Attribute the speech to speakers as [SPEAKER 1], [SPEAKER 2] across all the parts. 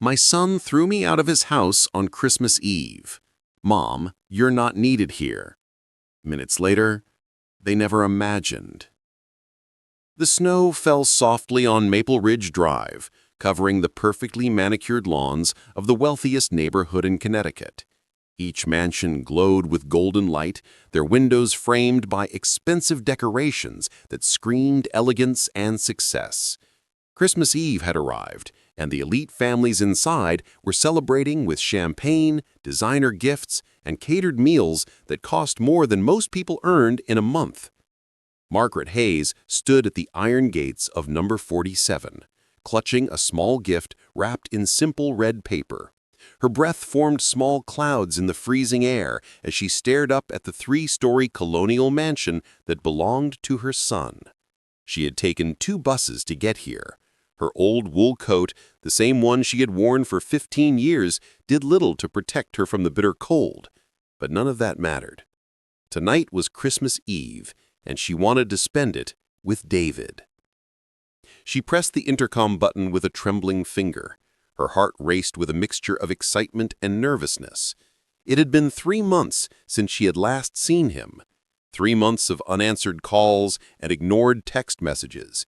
[SPEAKER 1] My son threw me out of his house on Christmas Eve. Mom, you're not needed here. Minutes later, they never imagined. The snow fell softly on Maple Ridge Drive, covering the perfectly manicured lawns of the wealthiest neighborhood in Connecticut. Each mansion glowed with golden light, their windows framed by expensive decorations that screamed elegance and success. Christmas Eve had arrived, and the elite families inside were celebrating with champagne, designer gifts, and catered meals that cost more than most people earned in a month. Margaret Hayes stood at the iron gates of number 47, clutching a small gift wrapped in simple red paper. Her breath formed small clouds in the freezing air as she stared up at the three-story colonial mansion that belonged to her son. She had taken 2 buses to get here. Her old wool coat, the same one she had worn for 15 years, did little to protect her from the bitter cold. But none of that mattered. Tonight was Christmas Eve, and she wanted to spend it with David. She pressed the intercom button with a trembling finger. Her heart raced with a mixture of excitement and nervousness. It had been 3 months since she had last seen him. 3 months of unanswered calls and ignored text messages.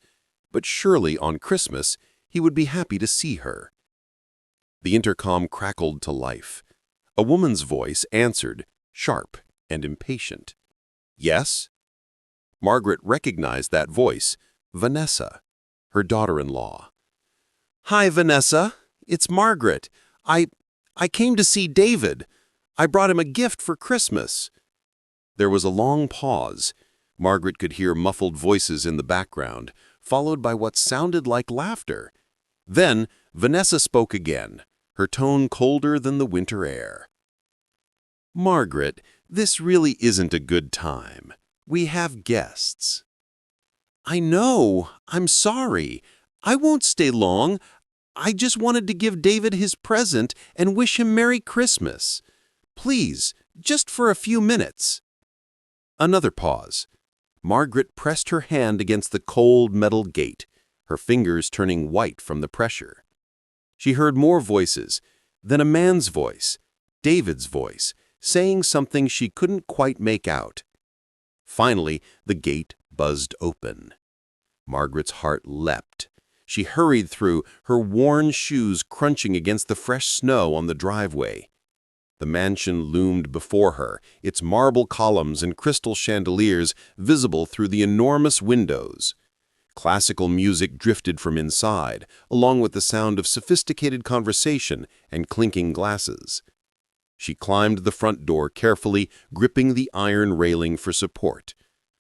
[SPEAKER 1] But surely on Christmas, he would be happy to see her. The intercom crackled to life. A woman's voice answered, sharp and impatient. Yes? Margaret recognized that voice, Vanessa, her daughter-in-law. Hi, Vanessa. It's Margaret. I came to see David. I brought him a gift for Christmas. There was a long pause. Margaret could hear muffled voices in the background, followed by what sounded like laughter. Then Vanessa spoke again, her tone colder than the winter air. Margaret, this really isn't a good time. We have guests. I know. I'm sorry. I won't stay long. I just wanted to give David his present and wish him Merry Christmas. Please, just for a few minutes. Another pause. Margaret pressed her hand against the cold metal gate, her fingers turning white from the pressure. She heard more voices, then a man's voice, David's voice, saying something she couldn't quite make out. Finally, the gate buzzed open. Margaret's heart leapt. She hurried through, her worn shoes crunching against the fresh snow on the driveway. The mansion loomed before her, its marble columns and crystal chandeliers visible through the enormous windows. Classical music drifted from inside, along with the sound of sophisticated conversation and clinking glasses. She climbed the front door carefully, gripping the iron railing for support.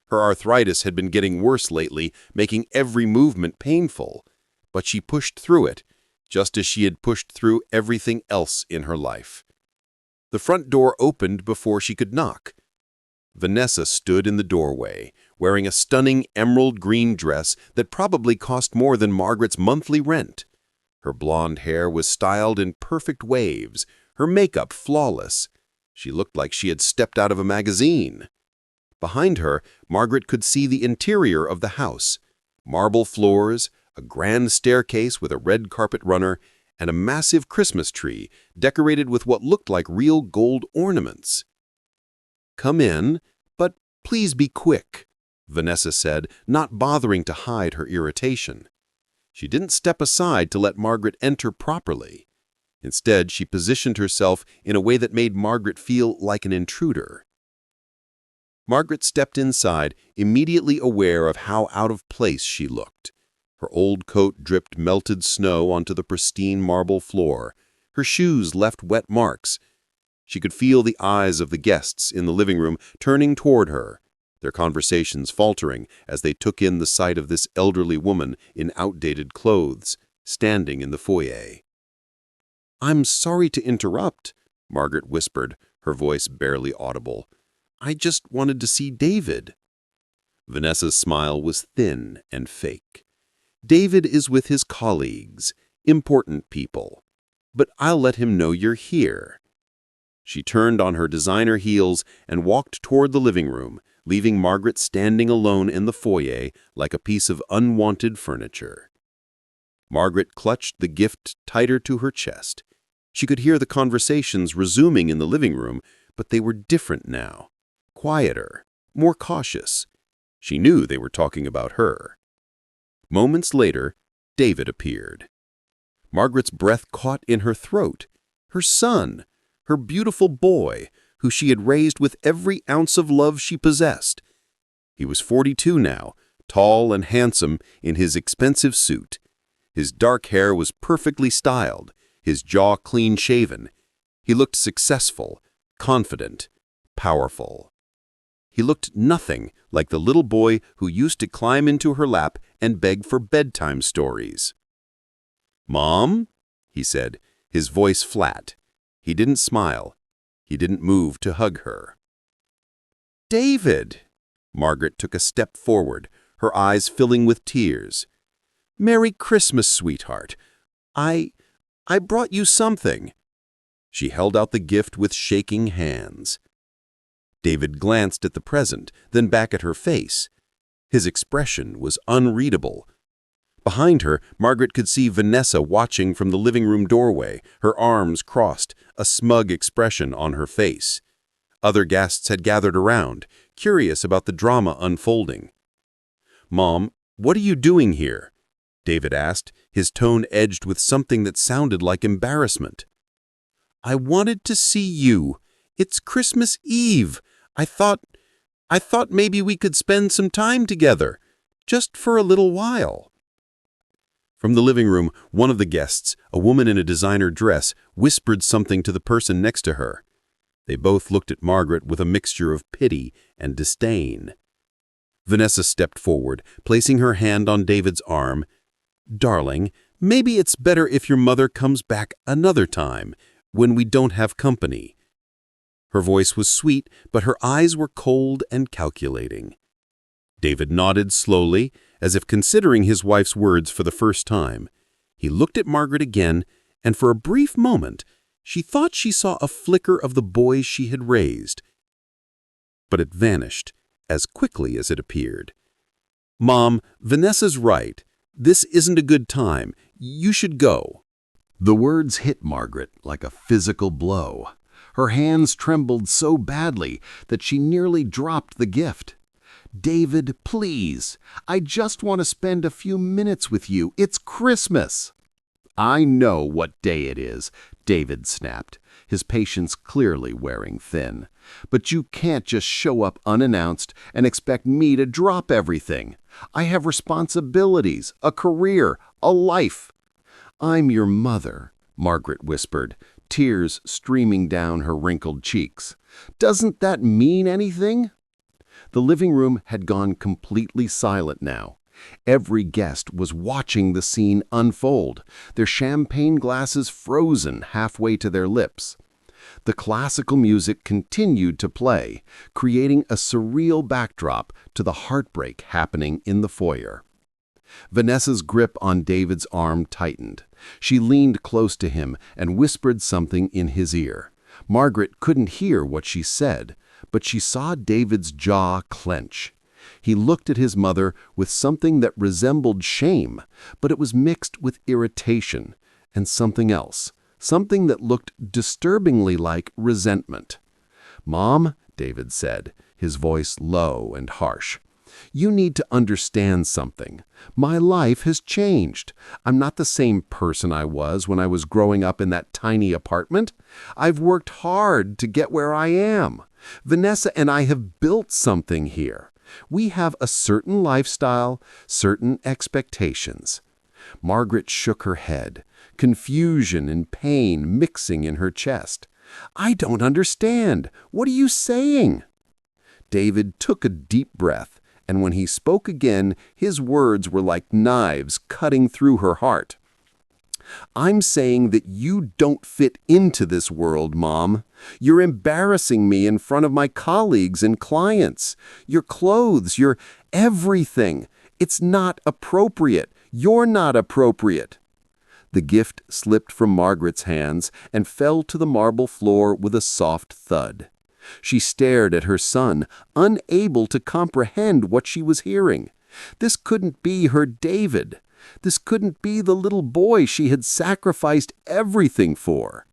[SPEAKER 1] Her arthritis had been getting worse lately, making every movement painful. But she pushed through it, just as she had pushed through everything else in her life. The front door opened before she could knock. Vanessa stood in the doorway, wearing a stunning emerald green dress that probably cost more than Margaret's monthly rent. Her blonde hair was styled in perfect waves, her makeup flawless. She looked like she had stepped out of a magazine. Behind her, Margaret could see the interior of the house. Marble floors, a grand staircase with a red carpet runner, and a massive Christmas tree decorated with what looked like real gold ornaments. Come in, but please be quick, Vanessa said, not bothering to hide her irritation. She didn't step aside to let Margaret enter properly. Instead, she positioned herself in a way that made Margaret feel like an intruder. Margaret stepped inside, immediately aware of how out of place she looked. Her old coat dripped melted snow onto the pristine marble floor. Her shoes left wet marks. She could feel the eyes of the guests in the living room turning toward her, their conversations faltering as they took in the sight of this elderly woman in outdated clothes, standing in the foyer. I'm sorry to interrupt, Margaret whispered, her voice barely audible. I just wanted to see David. Vanessa's smile was thin and fake. David is with his colleagues, important people. But I'll let him know you're here. She turned on her designer heels and walked toward the living room, leaving Margaret standing alone in the foyer like a piece of unwanted furniture. Margaret clutched the gift tighter to her chest. She could hear the conversations resuming in the living room, but they were different now. Quieter, more cautious. She knew they were talking about her. Moments later, David appeared. Margaret's breath caught in her throat. Her son, her beautiful boy, who she had raised with every ounce of love she possessed. He was 42 now, tall and handsome in his expensive suit. His dark hair was perfectly styled, his jaw clean-shaven. He looked successful, confident, powerful. He looked nothing like the little boy who used to climb into her lap and beg for bedtime stories. "Mom?" he said, his voice flat. He didn't smile. He didn't move to hug her. "David!" Margaret took a step forward, her eyes filling with tears. "Merry Christmas, sweetheart. I brought you something." She held out the gift with shaking hands. David glanced at the present, then back at her face. His expression was unreadable. Behind her, Margaret could see Vanessa watching from the living room doorway, her arms crossed, a smug expression on her face. Other guests had gathered around, curious about the drama unfolding. "Mom, what are you doing here?" David asked, his tone edged with something that sounded like embarrassment. "I wanted to see you. It's Christmas Eve. I thought maybe we could spend some time together, just for a little while." From the living room, one of the guests, a woman in a designer dress, whispered something to the person next to her. They both looked at Margaret with a mixture of pity and disdain. Vanessa stepped forward, placing her hand on David's arm. "Darling, maybe it's better if your mother comes back another time, when we don't have company." Her voice was sweet, but her eyes were cold and calculating. David nodded slowly, as if considering his wife's words for the first time. He looked at Margaret again, and for a brief moment, she thought she saw a flicker of the boy she had raised. But it vanished as quickly as it appeared. "Mom, Vanessa's right. This isn't a good time. You should go." The words hit Margaret like a physical blow. Her hands trembled so badly that she nearly dropped the gift. "David, please. I just want to spend a few minutes with you. It's Christmas." "I know what day it is," David snapped, his patience clearly wearing thin. "But you can't just show up unannounced and expect me to drop everything. I have responsibilities, a career, a life." "I'm your mother," Margaret whispered, tears streaming down her wrinkled cheeks. "Doesn't that mean anything?" The living room had gone completely silent now. Every guest was watching the scene unfold, their champagne glasses frozen halfway to their lips. The classical music continued to play, creating a surreal backdrop to the heartbreak happening in the foyer. Vanessa's grip on David's arm tightened. She leaned close to him and whispered something in his ear. Margaret couldn't hear what she said, but she saw David's jaw clench. He looked at his mother with something that resembled shame, but it was mixed with irritation and something else, something that looked disturbingly like resentment. "Mom," David said, his voice low and harsh, "you need to understand something. My life has changed. I'm not the same person I was when I was growing up in that tiny apartment. I've worked hard to get where I am. Vanessa and I have built something here. We have a certain lifestyle, certain expectations." Margaret shook her head, confusion and pain mixing in her chest. "I don't understand. What are you saying?" David took a deep breath, and when he spoke again, his words were like knives cutting through her heart. "I'm saying that you don't fit into this world, Mom. You're embarrassing me in front of my colleagues and clients. Your clothes, your everything. It's not appropriate. You're not appropriate." The gift slipped from Margaret's hands and fell to the marble floor with a soft thud. She stared at her son, unable to comprehend what she was hearing. This couldn't be her David. This couldn't be the little boy she had sacrificed everything for.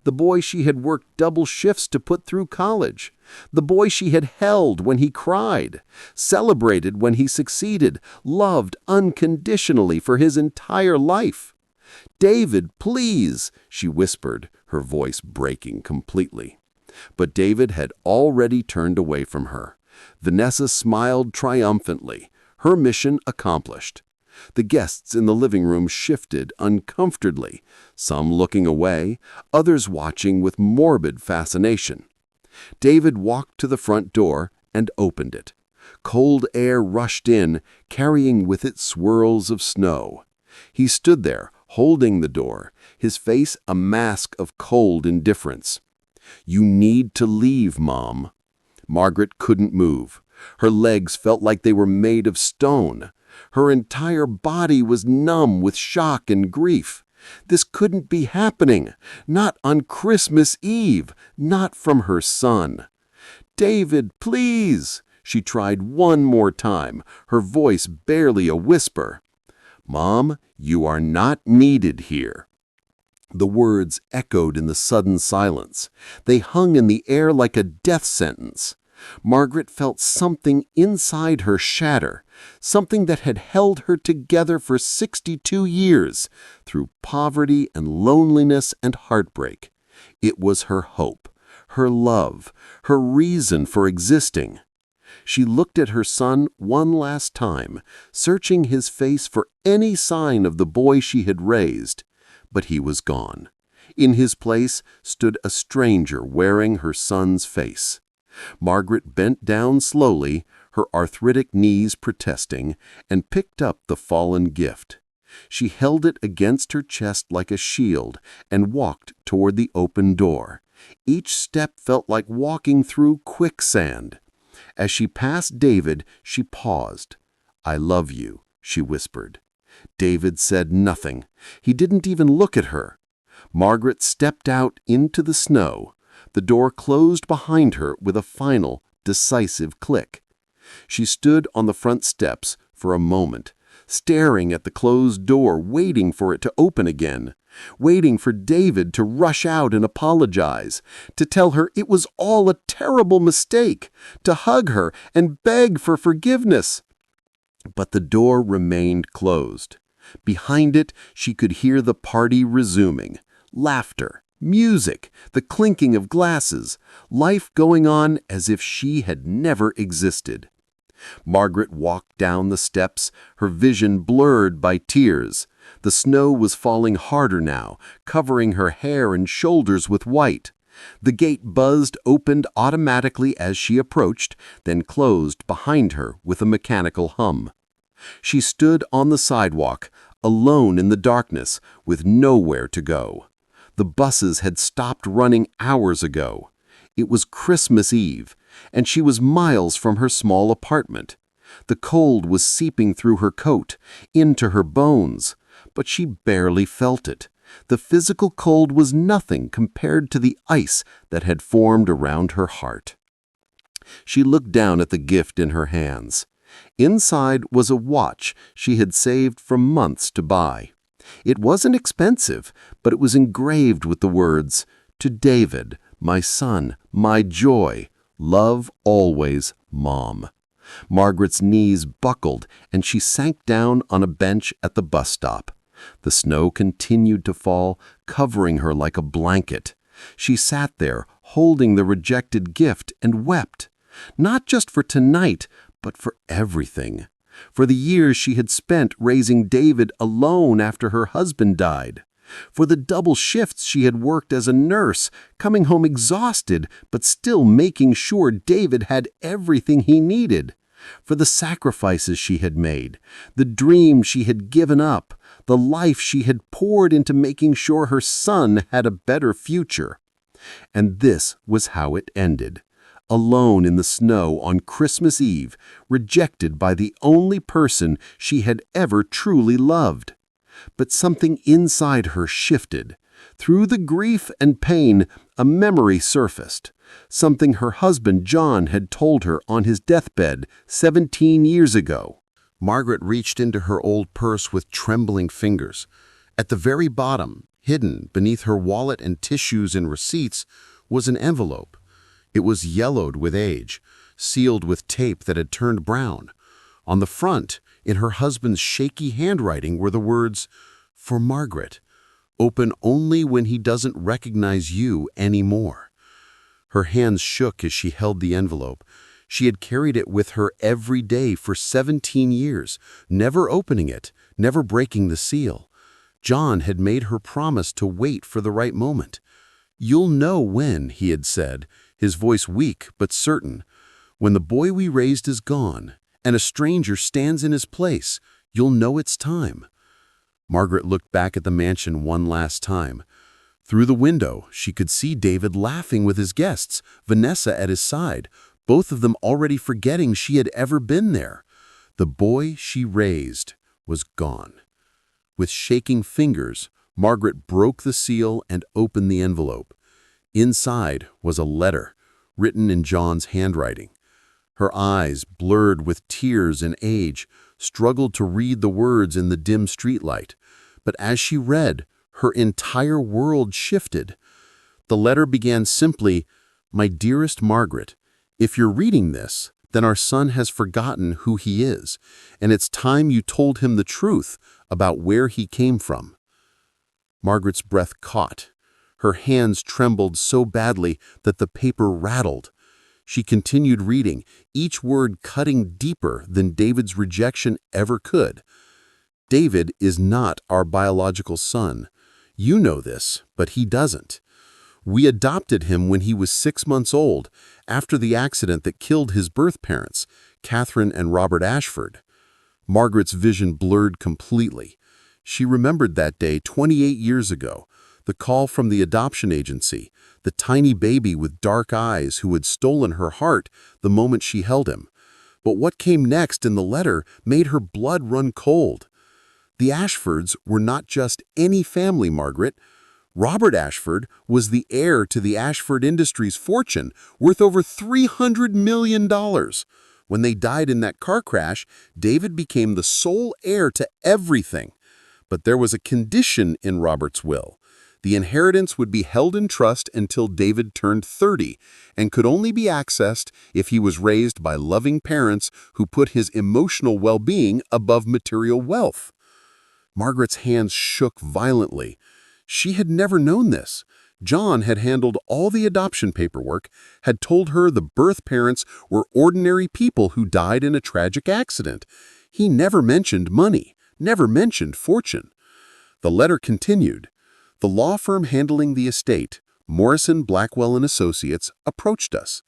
[SPEAKER 1] The boy she had worked double shifts to put through college. The boy she had held when he cried, celebrated when he succeeded, loved unconditionally for his entire life. "David, please," she whispered, her voice breaking completely. But David had already turned away from her. Vanessa smiled triumphantly, her mission accomplished. The guests in the living room shifted uncomfortably, some looking away, others watching with morbid fascination. David walked to the front door and opened it. Cold air rushed in, carrying with it swirls of snow. He stood there, holding the door, his face a mask of cold indifference. "You need to leave, Mom." Margaret couldn't move. Her legs felt like they were made of stone. Her entire body was numb with shock and grief. This couldn't be happening. Not on Christmas Eve. Not from her son. "David, please!" She tried one more time, her voice barely a whisper. "Mom, you are not needed here." The words echoed in the sudden silence. They hung in the air like a death sentence. Margaret felt something inside her shatter, something that had held her together for 62 years, through poverty and loneliness and heartbreak. It was her hope, her love, her reason for existing. She looked at her son one last time, searching his face for any sign of the boy she had raised. But he was gone. In his place stood a stranger wearing her son's face. Margaret bent down slowly, her arthritic knees protesting, and picked up the fallen gift. She held it against her chest like a shield and walked toward the open door. Each step felt like walking through quicksand. As she passed David, she paused. "I love you," she whispered. David said nothing. He didn't even look at her. Margaret stepped out into the snow. The door closed behind her with a final, decisive click. She stood on the front steps for a moment, staring at the closed door, waiting for it to open again, waiting for David to rush out and apologize, to tell her it was all a terrible mistake, to hug her and beg for forgiveness. But the door remained closed. Behind it, she could hear the party resuming. Laughter, music, the clinking of glasses, life going on as if she had never existed. Margaret walked down the steps, her vision blurred by tears. The snow was falling harder now, covering her hair and shoulders with white. The gate buzzed opened automatically as she approached, then closed behind her with a mechanical hum. She stood on the sidewalk, alone in the darkness, with nowhere to go. The buses had stopped running hours ago. It was Christmas Eve, and she was miles from her small apartment. The cold was seeping through her coat, into her bones, but she barely felt it. The physical cold was nothing compared to the ice that had formed around her heart. She looked down at the gift in her hands. Inside was a watch she had saved for months to buy. It wasn't expensive, but it was engraved with the words, "To David, my son, my joy, love always, Mom." Margaret's knees buckled, and she sank down on a bench at the bus stop. The snow continued to fall, covering her like a blanket. She sat there, holding the rejected gift, and wept. Not just for tonight, but for everything. For the years she had spent raising David alone after her husband died. For the double shifts she had worked as a nurse, coming home exhausted, but still making sure David had everything he needed. For the sacrifices she had made, the dream she had given up, the life she had poured into making sure her son had a better future. And this was how it ended. Alone in the snow on Christmas Eve, rejected by the only person she had ever truly loved. But something inside her shifted. Through the grief and pain, a memory surfaced. Something her husband John had told her on his deathbed 17 years ago.
[SPEAKER 2] Margaret reached into her old purse with trembling fingers. At the very bottom, hidden beneath her wallet and tissues and receipts, was an envelope. It was yellowed with age, sealed with tape that had turned brown. On the front, in her husband's shaky handwriting, were the words, "For Margaret. Open only when he doesn't recognize you anymore." Her hands shook as she held the envelope. She had carried it with her every day for 17 years, never opening it, never breaking the seal. John had made her promise to wait for the right moment. "You'll know when," he had said, his voice weak but certain. "When the boy we raised is gone, and a stranger stands in his place, you'll know it's time." Margaret looked back at the mansion one last time. Through the window, she could see David laughing with his guests, Vanessa at his side, both of them already forgetting she had ever been there. The boy she raised was gone. With shaking fingers, Margaret broke the seal and opened the envelope. Inside was a letter, written in John's handwriting. Her eyes, blurred with tears and age, struggled to read the words in the dim streetlight. But as she read, her entire world shifted. The letter began simply, "My dearest Margaret, if you're reading this, then our son has forgotten who he is, and it's time you told him the truth about where he came from." Margaret's breath caught. Her hands trembled so badly that the paper rattled. She continued reading, each word cutting deeper than David's rejection ever could. "David is not our biological son. You know this, but he doesn't. We adopted him when he was 6 months old, after the accident that killed his birth parents, Catherine and Robert Ashford." Margaret's vision blurred completely. She remembered that day 28 years ago, the call from the adoption agency, the tiny baby with dark eyes who had stolen her heart the moment she held him. But what came next in the letter made her blood run cold. The Ashfords were not just any family, Margaret. Robert Ashford was the heir to the Ashford Industries fortune, worth over $300 million. When they died in that car crash, David became the sole heir to everything. But there was a condition in Robert's will. The inheritance would be held in trust until David turned 30 and could only be accessed if he was raised by loving parents who put his emotional well-being above material wealth. Margaret's hands shook violently. She had never known this. John had handled all the adoption paperwork, had told her the birth parents were ordinary people who died in a tragic accident. He never mentioned money, never mentioned fortune. The letter continued. "The law firm handling the estate, Morrison, Blackwell & Associates, approached us.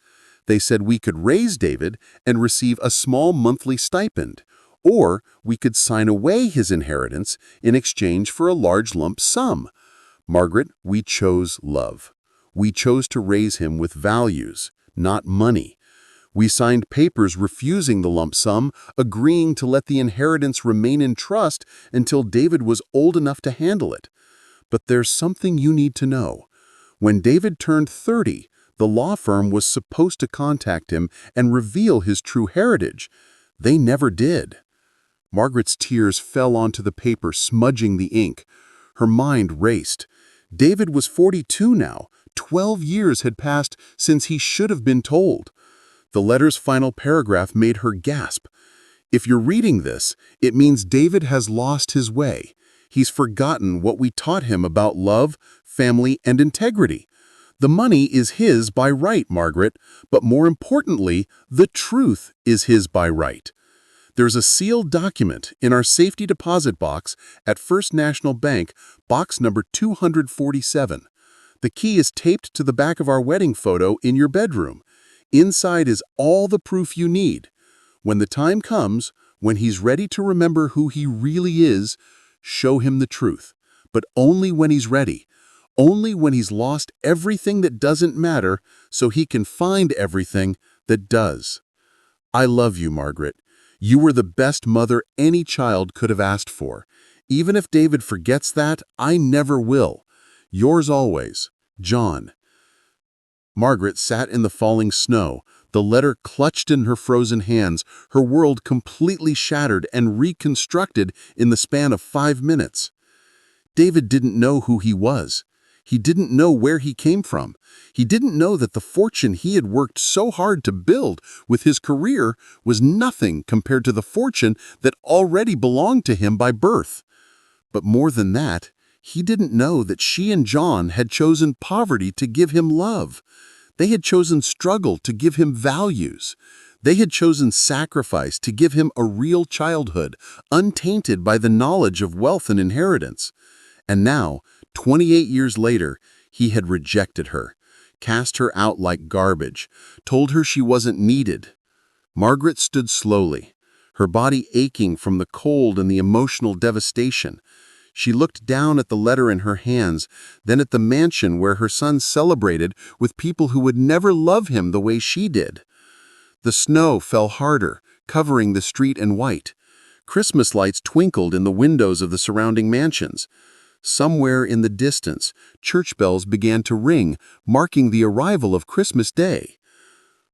[SPEAKER 2] They said we could raise David and receive a small monthly stipend, or we could sign away his inheritance in exchange for a large lump sum. Margaret, we chose love. We chose to raise him with values, not money. We signed papers refusing the lump sum, agreeing to let the inheritance remain in trust until David was old enough to handle it. But there's something you need to know. When David turned 30, the law firm was supposed to contact him and reveal his true heritage. They never did." Margaret's tears fell onto the paper, smudging the ink. Her mind raced. David was 42 now. 12 years had passed since he should have been told. The letter's final paragraph made her gasp. "If you're reading this, it means David has lost his way. He's forgotten what we taught him about love, family, and integrity. The money is his by right, Margaret, but more importantly, the truth is his by right. There's a sealed document in our safety deposit box at First National Bank, box number 247. The key is taped to the back of our wedding photo in your bedroom. Inside is all the proof you need. When the time comes, when he's ready to remember who he really is, show him the truth. But only when he's ready. Only when he's lost everything that doesn't matter so he can find everything that does. I love you, Margaret. You were the best mother any child could have asked for. Even if David forgets that, I never will. Yours always, John." Margaret sat in the falling snow, The letter clutched in her frozen hands, her world completely shattered and reconstructed in the span of 5 minutes. David didn't know who he was. He didn't know where he came from. He didn't know that the fortune he had worked so hard to build with his career was nothing compared to the fortune that already belonged to him by birth. But more than that, he didn't know that she and John had chosen poverty to give him love. They had chosen struggle to give him values. They had chosen sacrifice to give him a real childhood, untainted by the knowledge of wealth and inheritance. And now, 28 years later, he had rejected her, cast her out like garbage, told her she wasn't needed. Margaret stood slowly, her body aching from the cold and the emotional devastation. She looked down at the letter in her hands, then at the mansion where her son celebrated with people who would never love him the way she did. The snow fell harder, covering the street in white. Christmas lights twinkled in the windows of the surrounding mansions. Somewhere in the distance, church bells began to ring, marking the arrival of Christmas Day.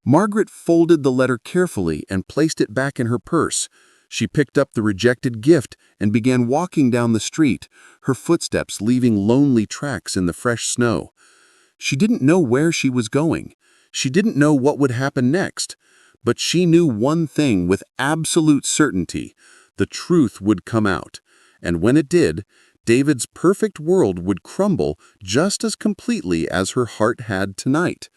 [SPEAKER 2] Margaret folded the letter carefully and placed it back in her purse. She picked up the rejected gift and began walking down the street, her footsteps leaving lonely tracks in the fresh snow. She didn't know where she was going. She didn't know what would happen next. But she knew one thing with absolute certainty: the truth would come out. And when it did, David's perfect world would crumble just as completely as her heart had tonight.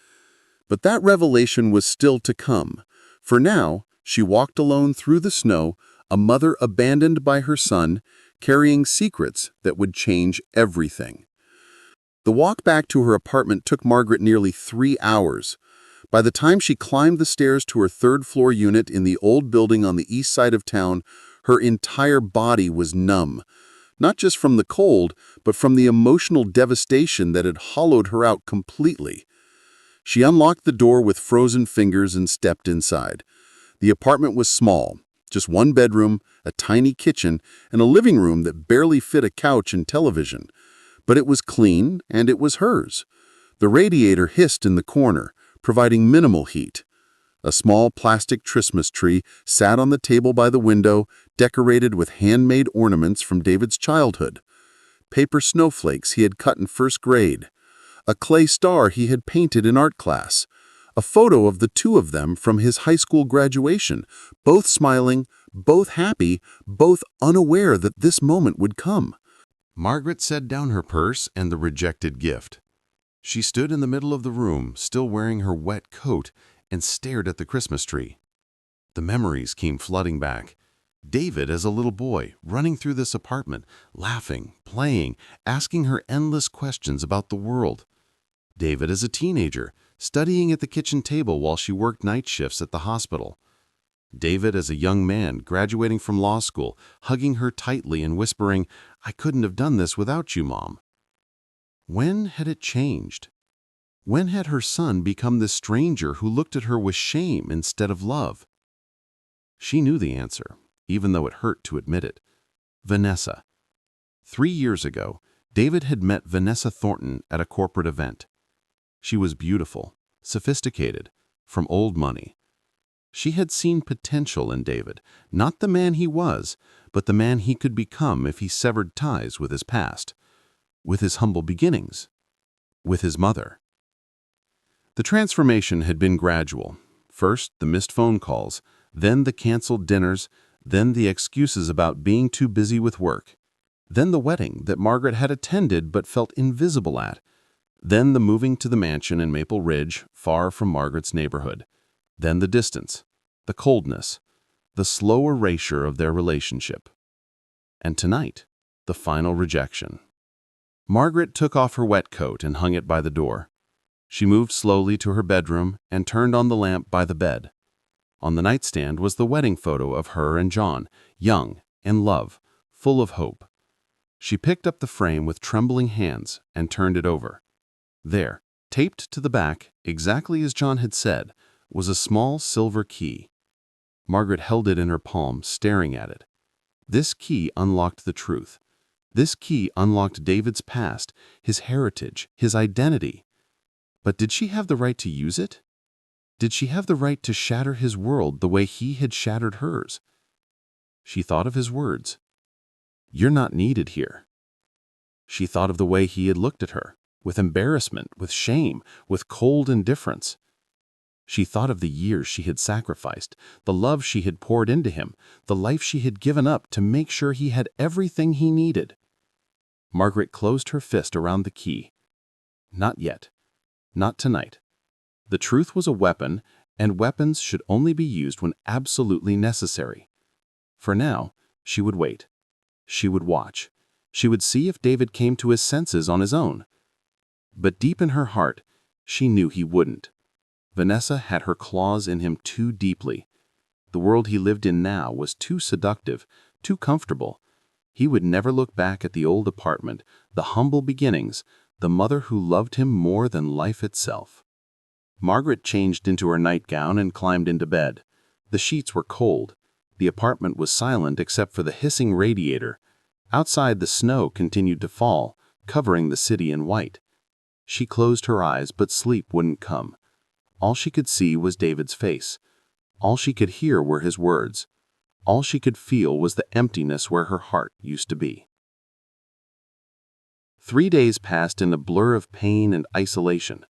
[SPEAKER 2] But that revelation was still to come. For now, she walked alone through the snow, a mother abandoned by her son, carrying secrets that would change everything. The walk back to her apartment took Margaret nearly 3 hours. By the time she climbed the stairs to her third-floor unit in the old building on the east side of town, her entire body was numb. Not just from the cold, but from the emotional devastation that had hollowed her out completely. She unlocked the door with frozen fingers and stepped inside. The apartment was small, just one bedroom, a tiny kitchen, and a living room that barely fit a couch and television. But it was clean, and it was hers. The radiator hissed in the corner, providing minimal heat. A small plastic Christmas tree sat on the table by the window, decorated with handmade ornaments from David's childhood. Paper snowflakes he had cut in first grade. A clay star he had painted in art class. A photo of the two of them from his high school graduation, both smiling, both happy, both unaware that this moment would come. Margaret set down her purse and the rejected gift. She stood in the middle of the room, still wearing her wet coat, and stared at the Christmas tree. The memories came flooding back. David as a little boy, running through this apartment, laughing, playing, asking her endless questions about the world. David as a teenager, studying at the kitchen table while she worked night shifts at the hospital. David as a young man, graduating from law school, hugging her tightly and whispering, "I couldn't have done this without you, Mom." When had it changed? When had her son become this stranger who looked at her with shame instead of love? She knew the answer, even though it hurt to admit it. Vanessa. 3 years ago, David had met Vanessa Thornton at a corporate event. She was beautiful, sophisticated, from old money. She had seen potential in David, not the man he was, but the man he could become if he severed ties with his past, with his humble beginnings, with his mother. The transformation had been gradual. First, the missed phone calls, then the canceled dinners, then the excuses about being too busy with work, then the wedding that Margaret had attended but felt invisible at, then the moving to the mansion in Maple Ridge, far from Margaret's neighborhood, then the distance, the coldness, the slow erasure of their relationship. And tonight, the final rejection. Margaret took off her wet coat and hung it by the door. She moved slowly to her bedroom and turned on the lamp by the bed. On the nightstand was the wedding photo of her and John, young, in love, full of hope. She picked up the frame with trembling hands and turned it over. There, taped to the back, exactly as John had said, was a small silver key. Margaret held it in her palm, staring at it. This key unlocked the truth. This key unlocked David's past, his heritage, his identity. But did she have the right to use it? Did she have the right to shatter his world the way he had shattered hers? She thought of his words. "You're not needed here." She thought of the way he had looked at her, with embarrassment, with shame, with cold indifference. She thought of the years she had sacrificed, the love she had poured into him, the life she had given up to make sure he had everything he needed. Margaret closed her fist around the key. Not yet. Not tonight. The truth was a weapon, and weapons should only be used when absolutely necessary. For now, she would wait. She would watch. She would see if David came to his senses on his own. But deep in her heart, she knew he wouldn't. Vanessa had her claws in him too deeply. The world he lived in now was too seductive, too comfortable. He would never look back at the old apartment, the humble beginnings, the mother who loved him more than life itself. Margaret changed into her nightgown and climbed into bed. The sheets were cold. The apartment was silent except for the hissing radiator. Outside, the snow continued to fall, covering the city in white. She closed her eyes, but sleep wouldn't come. All she could see was David's face. All she could hear were his words. All she could feel was the emptiness where her heart used to be. 3 days passed in a blur of pain and isolation.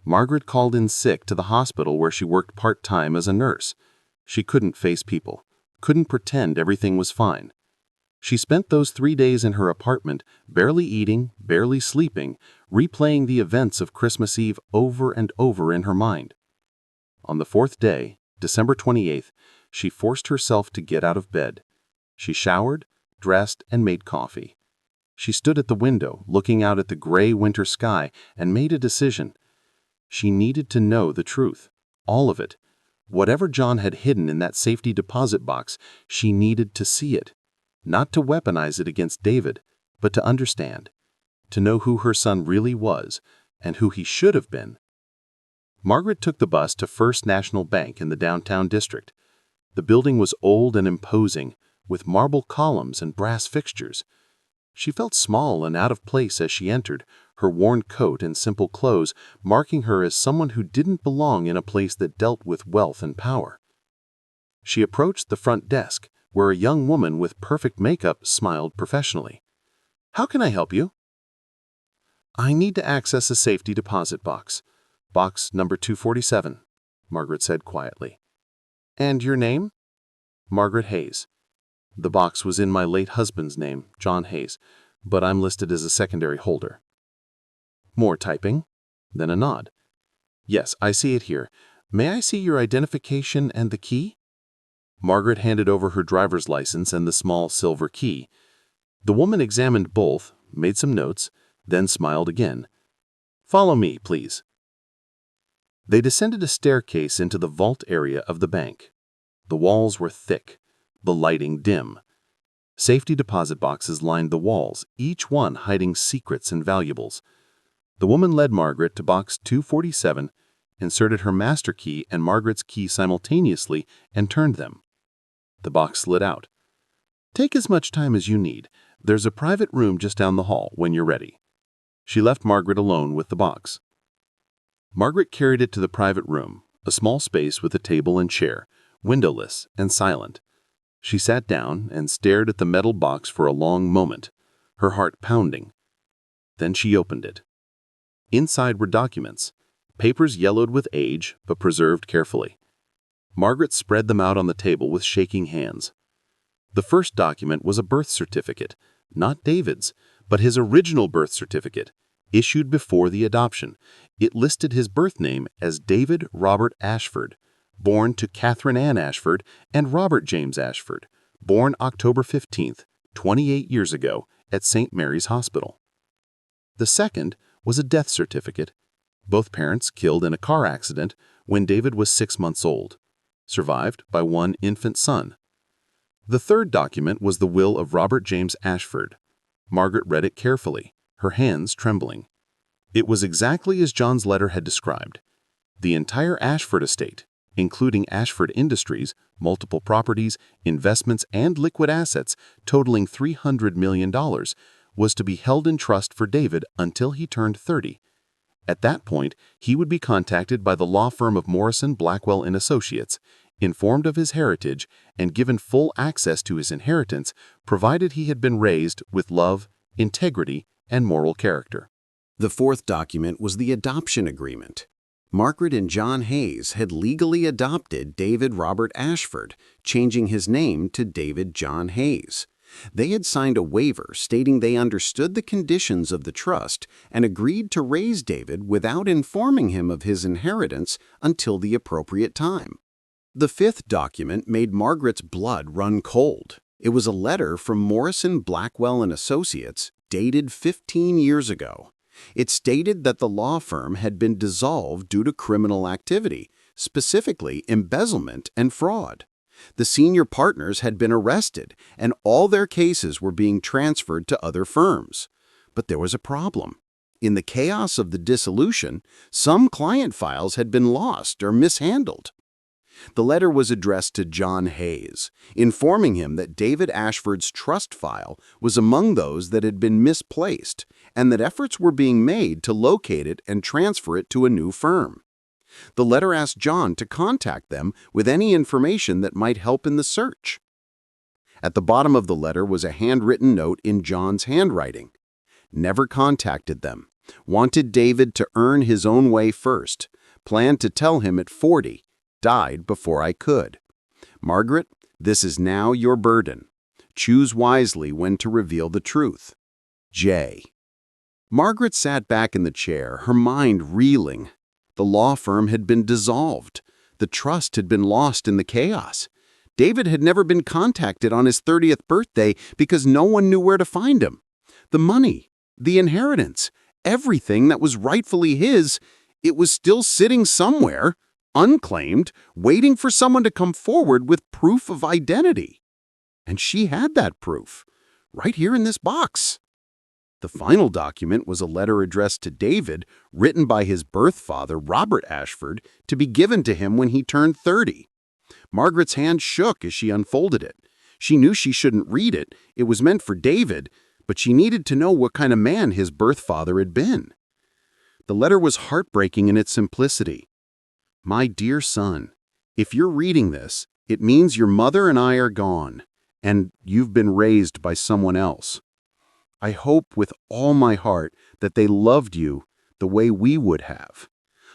[SPEAKER 2] Margaret called in sick to the hospital where she worked part-time as a nurse. She couldn't face people, couldn't pretend everything was fine. She spent those 3 days in her apartment, barely eating, barely sleeping, replaying the events of Christmas Eve over and over in her mind. On the 4th day, December 28th, she forced herself to get out of bed. She showered, dressed, and made coffee. She stood at the window, looking out at the gray winter sky, and made a decision. She needed to know the truth, all of it. Whatever John had hidden in that safety deposit box, she needed to see it. Not to weaponize it against David, but to understand. To know who her son really was, and who he should have been. Margaret took the bus to First National Bank in the downtown district. The building was old and imposing, with marble columns and brass fixtures. She felt small and out of place as she entered, her worn coat and simple clothes marking her as someone who didn't belong in a place that dealt with wealth and power. She approached the front desk, where a young woman with perfect makeup smiled professionally. "How can I help you?" "I need to access a safety deposit box. Box number 247, Margaret said quietly. "And your name?" "Margaret Hayes." The box was in my late husband's name, John Hayes, but I'm listed as a secondary holder. More typing, then a nod. "Yes, I see it here. May I see your identification and the key?" Margaret handed over her driver's license and the small silver key. The woman examined both, made some notes, then smiled again. "Follow me, please." They descended a staircase into the vault area of the bank. The walls were thick, the lighting dim. Safety deposit boxes lined the walls, each one hiding secrets and valuables. The woman led Margaret to box 247, inserted her master key and Margaret's key simultaneously, and turned them. The box slid out. "Take as much time as you need. There's a private room just down the hall when you're ready." She left Margaret alone with the box. Margaret carried it to the private room, a small space with a table and chair, windowless and silent. She sat down and stared at the metal box for a long moment, her heart pounding. Then she opened it. Inside were documents, papers yellowed with age but preserved carefully. Margaret spread them out on the table with shaking hands. The first document was a birth certificate, not David's, but his original birth certificate, issued before the adoption. It listed his birth name as David Robert Ashford, born to Catherine Ann Ashford and Robert James Ashford, born October 15th, 28 years ago, at St. Mary's Hospital. The second was a death certificate. Both parents killed in a car accident when David was 6 months old, survived by one infant son. The third document was the will of Robert James Ashford. Margaret read it carefully, her hands trembling. It was exactly as John's letter had described. The entire Ashford estate, including Ashford Industries, multiple properties, investments, and liquid assets totaling $300 million, was to be held in trust for David until he turned 30.
[SPEAKER 3] At that point, he would be contacted by the law firm of Morrison, Blackwell and Associates, informed of his heritage, and given full access to his inheritance, provided he had been raised with love, integrity, and moral character.
[SPEAKER 1] The fourth document was the adoption agreement. Margaret and John Hayes had legally adopted David Robert Ashford, changing his name to David John Hayes. They had signed a waiver stating they understood the conditions of the trust and agreed to raise David without informing him of his inheritance until the appropriate time. The fifth document made Margaret's blood run cold. It was a letter from Morrison, Blackwell and Associates, dated 15 years ago. It stated that the law firm had been dissolved due to criminal activity, specifically embezzlement and fraud. The senior partners had been arrested, and all their cases were being transferred to other firms. But there was a problem. In the chaos of the dissolution, some client files had been lost or mishandled. The letter was addressed to John Hayes, informing him that David Ashford's trust file was among those that had been misplaced and that efforts were being made to locate it and transfer it to a new firm. The letter asked John to contact them with any information that might help in the search. At the bottom of the letter was a handwritten note in John's handwriting. Never contacted them. Wanted David to earn his own way first. Planned to tell him at 40. Died before I could. Margaret, this is now your burden. Choose wisely when to reveal the truth. J. Margaret sat back in the chair, her mind reeling. The law firm had been dissolved. The trust had been lost in the chaos. David had never been contacted on his 30th birthday because no one knew where to find him. The money, the inheritance, everything that was rightfully his, it was still sitting somewhere, unclaimed, waiting for someone to come forward with proof of identity. And she had that proof, right here in this box. The final document was a letter addressed to David, written by his birth father, Robert Ashford, to be given to him when he turned 30. Margaret's hand shook as she unfolded it. She knew she shouldn't read it. It was meant for David, but she needed to know what kind of man his birth father had been. The letter was heartbreaking in its simplicity. My dear son, if you're reading this, it means your mother and I are gone, and you've been raised by someone else. I hope with all my heart that they loved you the way we would have.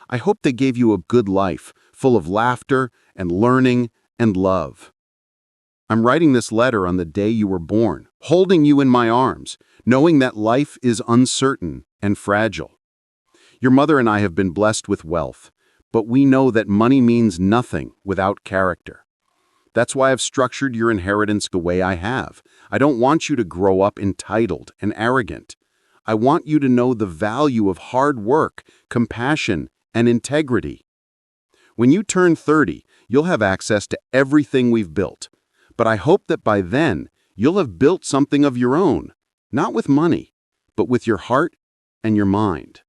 [SPEAKER 1] I hope they gave you a good life, full of laughter and learning and love. I'm writing this letter on the day you were born, holding you in my arms, knowing that life is uncertain and fragile. Your mother and I have been blessed with wealth, but we know that money means nothing without character. That's why I've structured your inheritance the way I have. I don't want you to grow up entitled and arrogant. I want you to know the value of hard work, compassion, and integrity. When you turn 30, you'll have access to everything we've built. But I hope that by then, you'll have built something of your own, not with money, but with your heart and your mind.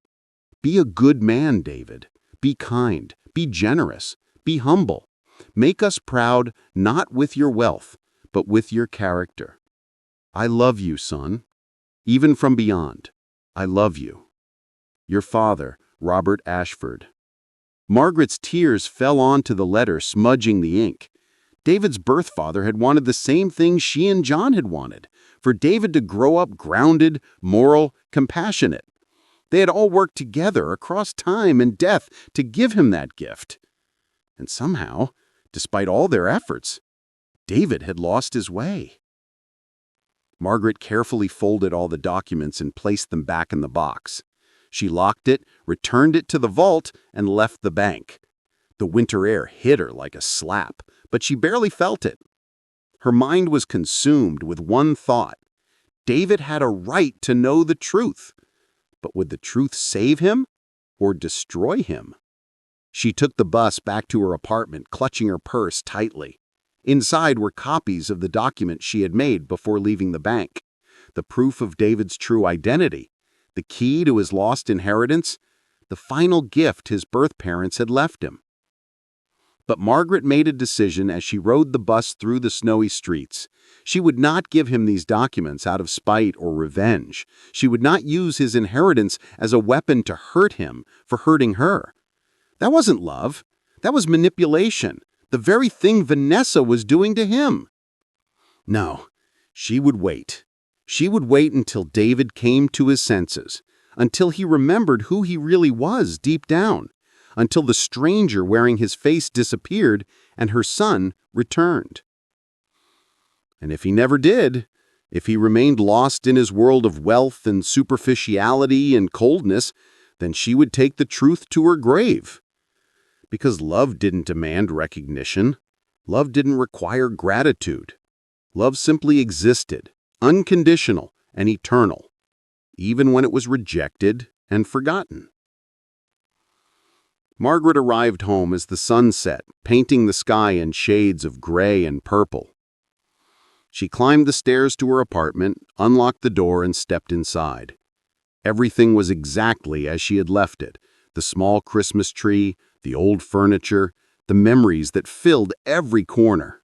[SPEAKER 1] Be a good man, David. Be kind, be generous, be humble. Make us proud not with your wealth, but with your character. I love you, son. Even from beyond, I love you. Your father, Robert Ashford. Margaret's tears fell onto the letter, smudging the ink. David's birth father had wanted the same thing she and John had wanted, for David to grow up grounded, moral, compassionate. They had all worked together across time and death to give him that gift. And somehow, despite all their efforts, David had lost his way. Margaret carefully folded all the documents and placed them back in the box. She locked it, returned it to the vault, and left the bank. The winter air hit her like a slap, but she barely felt it. Her mind was consumed with one thought. David had a right to know the truth. But would the truth save him or destroy him? She took the bus back to her apartment, clutching her purse tightly. Inside were copies of the documents she had made before leaving the bank. The proof of David's true identity, the key to his lost inheritance, the final gift his birth parents had left him.
[SPEAKER 3] But Margaret made a decision as she rode the bus through the snowy streets. She would not give him these documents out of spite or revenge. She would not use his inheritance as a weapon to hurt him for hurting her. That wasn't love. That was manipulation, the very thing Vanessa was doing to him. No, she would wait. She would wait until David came to his senses, until he remembered who he really was deep down, until the stranger wearing his face disappeared and her son returned. And if he never did, if he remained lost in his world of wealth and superficiality and coldness, then she would take the truth to her grave. Because love didn't demand recognition. Love didn't require gratitude. Love simply existed, unconditional and eternal, even when it was rejected and forgotten. Margaret arrived home as the sun set, painting the sky in shades of gray and purple. She climbed the stairs to her apartment, unlocked the door, and stepped inside. Everything was exactly as she had left it. The small Christmas tree, the old furniture, the memories that filled every corner.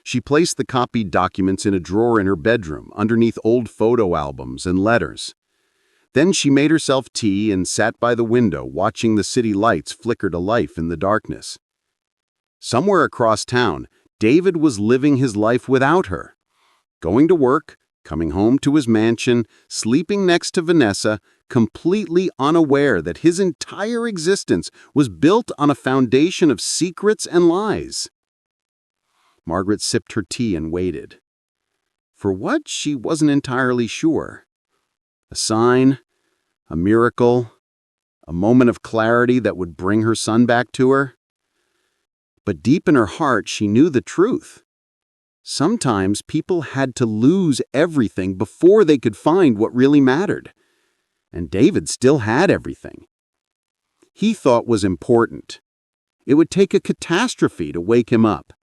[SPEAKER 3] She placed the copied documents in a drawer in her bedroom, underneath old photo albums and letters. Then she made herself tea and sat by the window, watching the city lights flicker to life in the darkness. Somewhere across town, David was living his life without her. Going to work, coming home to his mansion, sleeping next to Vanessa, completely unaware that his entire existence was built on a foundation of secrets and lies. Margaret sipped her tea and waited. For what, she wasn't entirely sure. A sign, a miracle, a moment of clarity that would bring her son back to her. But deep in her heart, she knew the truth. Sometimes people had to lose everything before they could find what really mattered. And David still had everything he thought was important. It would take a catastrophe to wake him up.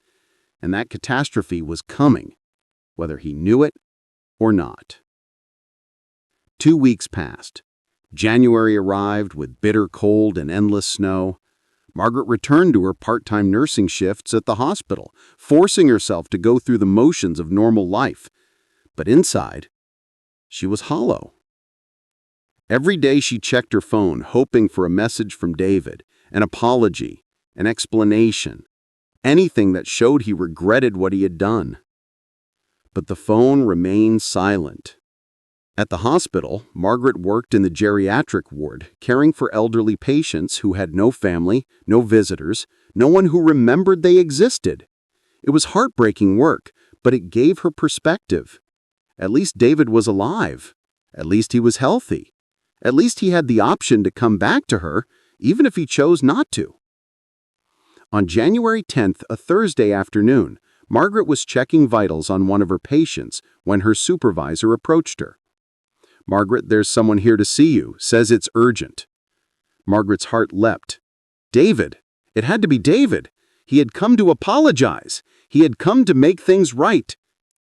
[SPEAKER 3] And that catastrophe was coming, whether he knew it or not. 2 weeks passed. January arrived with bitter cold and endless snow. Margaret returned to her part-time nursing shifts at the hospital, forcing herself to go through the motions of normal life. But inside, she was hollow. Every day she checked her phone, hoping for a message from David, an apology, an explanation, anything that showed he regretted what he had done. But the phone remained silent. At the hospital, Margaret worked in the geriatric ward, caring for elderly patients who had no family, no visitors, no one who remembered they existed. It was heartbreaking work, but it gave her perspective. At least David was alive. At least he was healthy. At least he had the option to come back to her, even if he chose not to. On January 10th, a Thursday afternoon, Margaret was checking vitals on one of her patients when her supervisor approached her. "Margaret, there's someone here to see you. Says it's urgent." Margaret's heart leapt. David! It had to be David! He had come to apologize. He had come to make things right.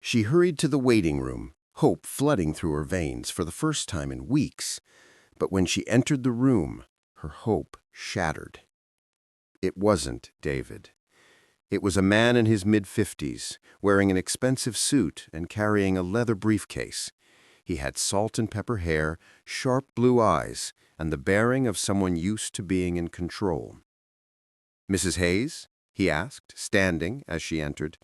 [SPEAKER 2] She hurried to the waiting room, hope flooding through her veins for the first time in weeks. But when she entered the room, her hope shattered. It wasn't David. It was a man in his mid-50s, wearing an expensive suit and carrying a leather briefcase. He had salt and pepper hair, sharp blue eyes, and the bearing of someone used to being in control. "Mrs. Hayes?" he asked, standing as she entered.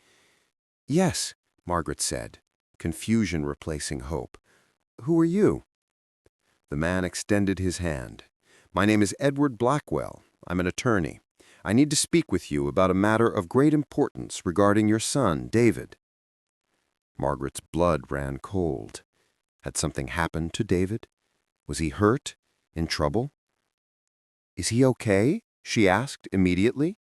[SPEAKER 2] "Yes," Margaret said, confusion replacing hope. "Who are you?" The man extended his hand. "My name is Edward Blackwell. I'm an attorney. I need to speak with you about a matter of great importance regarding your son, David." Margaret's blood ran cold. Had something happened to David? Was he hurt? In trouble? "Is he okay?" she asked immediately.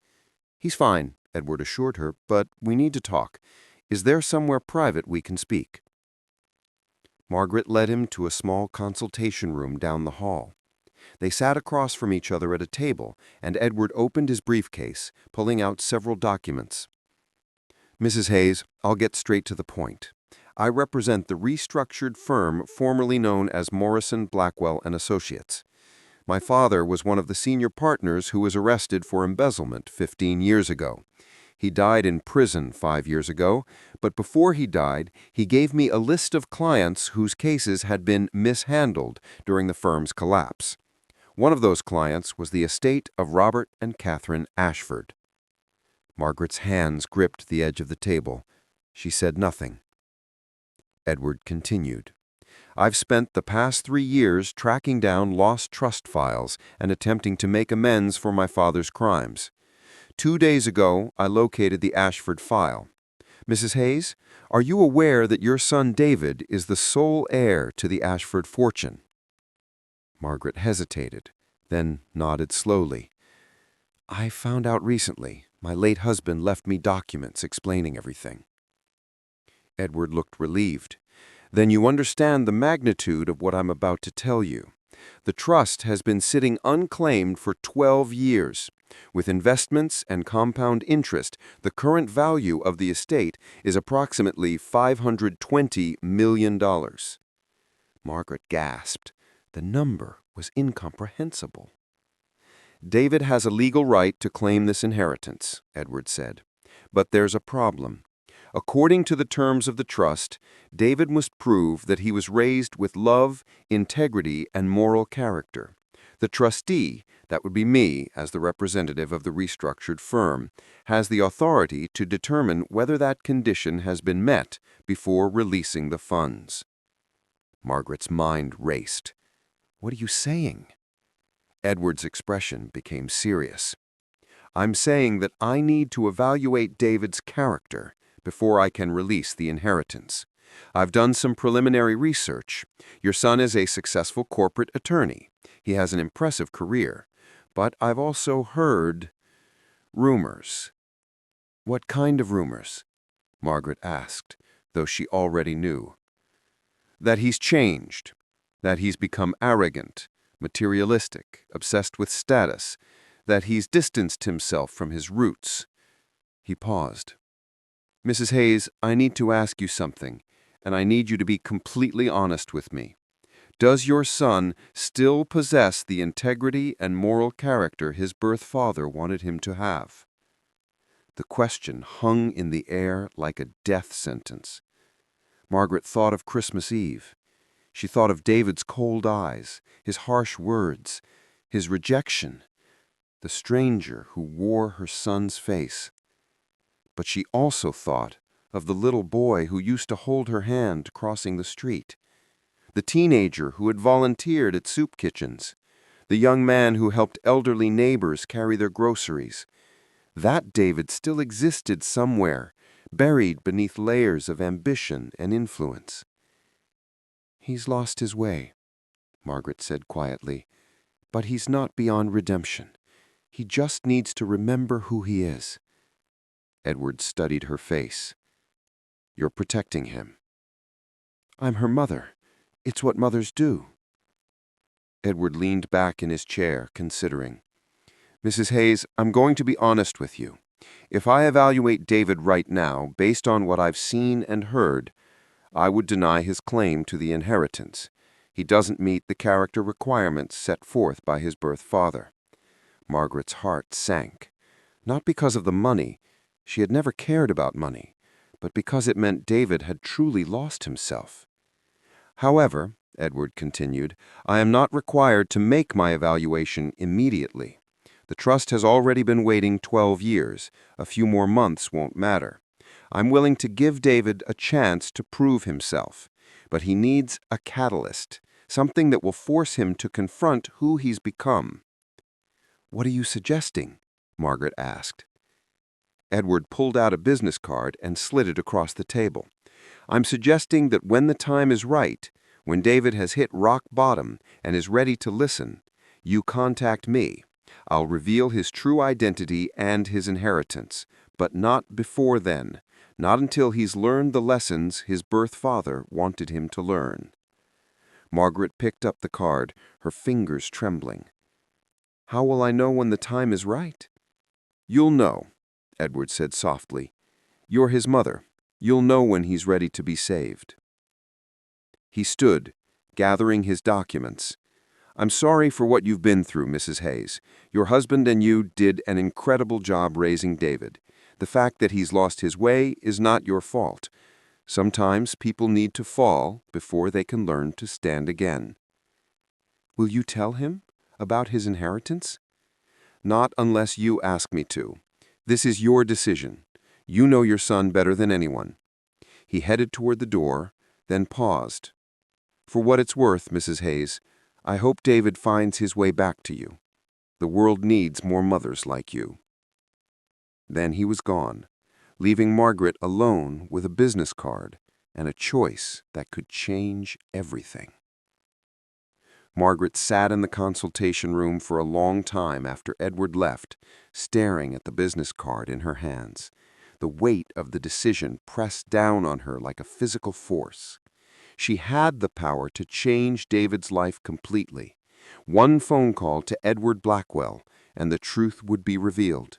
[SPEAKER 2] "He's fine," Edward assured her, "but we need to talk. Is there somewhere private we can speak?" Margaret led him to a small consultation room down the hall. They sat across from each other at a table, and Edward opened his briefcase, pulling out several documents. "Mrs. Hayes, I'll get straight to the point. I represent the restructured firm formerly known as Morrison, Blackwell & Associates.
[SPEAKER 4] My father was one of the senior partners who was arrested for embezzlement 15 years ago. He died in prison 5 years ago, but before he died, he gave me a list of clients whose cases had been mishandled during the firm's collapse. One of those clients was the estate of Robert and Catherine Ashford. Margaret's hands gripped the edge of the table. She said nothing. Edward continued. I've spent the past 3 years tracking down lost trust files and attempting to make amends for my father's crimes. 2 days ago, I located the Ashford file. Mrs. Hayes, are you aware that your son David is the sole heir to the Ashford fortune? Margaret hesitated, then nodded slowly. I found out recently. My late husband left me documents explaining everything. Edward looked relieved. Then you understand the magnitude of what I'm about to tell you. The trust has been sitting unclaimed for 12 years. With investments and compound interest, the current value of the estate is approximately $520 million. Margaret gasped. The number was incomprehensible. David has a legal right to claim this inheritance, Edward said. But there's a problem. According to the terms of the trust, David must prove that he was raised with love, integrity, and moral character. The trustee, that would be me as the representative of the restructured firm, has the authority to determine whether that condition has been met before releasing the funds. Margaret's mind raced. What are you saying? Edward's expression became serious. I'm saying that I need to evaluate David's character before I can release the inheritance. I've done some preliminary research. Your son is a successful corporate attorney. He has an impressive career. But I've also heard rumors. What kind of rumors? Margaret asked, though she already knew. That he's changed, that he's become arrogant, materialistic, obsessed with status, that he's distanced himself from his roots. He paused. Mrs. Hayes, I need to ask you something, and I need you to be completely honest with me. Does your son still possess the integrity and moral character his birth father wanted him to have? The question hung in the air like a death sentence. Margaret thought of Christmas Eve. She thought of David's cold eyes, his harsh words, his rejection, the stranger who wore her son's face. But she also thought of the little boy who used to hold her hand crossing the street, the teenager who had volunteered at soup kitchens, the young man who helped elderly neighbors carry their groceries. That David still existed somewhere, buried beneath layers of ambition and influence. He's lost his way, Margaret said quietly, but he's not beyond redemption. He just needs to remember who he is. Edward studied her face. You're protecting him. I'm her mother. It's what mothers do. Edward leaned back in his chair, considering. Mrs. Hayes, I'm going to be honest with you. If I evaluate David right now, based on what I've seen and heard, I would deny his claim to the inheritance. He doesn't meet the character requirements set forth by his birth father. Margaret's heart sank. Not because of the money. She had never cared about money, but because it meant David had truly lost himself. However, Edward continued, I am not required to make my evaluation immediately. The trust has already been waiting 12 years. A few more months won't matter. I'm willing to give David a chance to prove himself, but he needs a catalyst, something that will force him to confront who he's become. What are you suggesting? Margaret asked. Edward pulled out a business card and slid it across the table. I'm suggesting that when the time is right, when David has hit rock bottom and is ready to listen, you contact me. I'll reveal his true identity and his inheritance, but not before then, not until he's learned the lessons his birth father wanted him to learn. Margaret picked up the card, her fingers trembling. How will I know when the time is right? You'll know, Edward said softly. You're his mother. You'll know when he's ready to be saved. He stood, gathering his documents. I'm sorry for what you've been through, Mrs. Hayes. Your husband and you did an incredible job raising David. The fact that he's lost his way is not your fault. Sometimes people need to fall before they can learn to stand again. Will you tell him about his inheritance? Not unless you ask me to. This is your decision. You know your son better than anyone. He headed toward the door, then paused. For what it's worth, Mrs. Hayes, I hope David finds his way back to you. The world needs more mothers like you. Then he was gone, leaving Margaret alone with a business card and a choice that could change everything. Margaret sat in the consultation room for a long time after Edward left, staring at the business card in her hands. The weight of the decision pressed down on her like a physical force. She had the power to change David's life completely. One phone call to Edward Blackwell, and the truth would be revealed.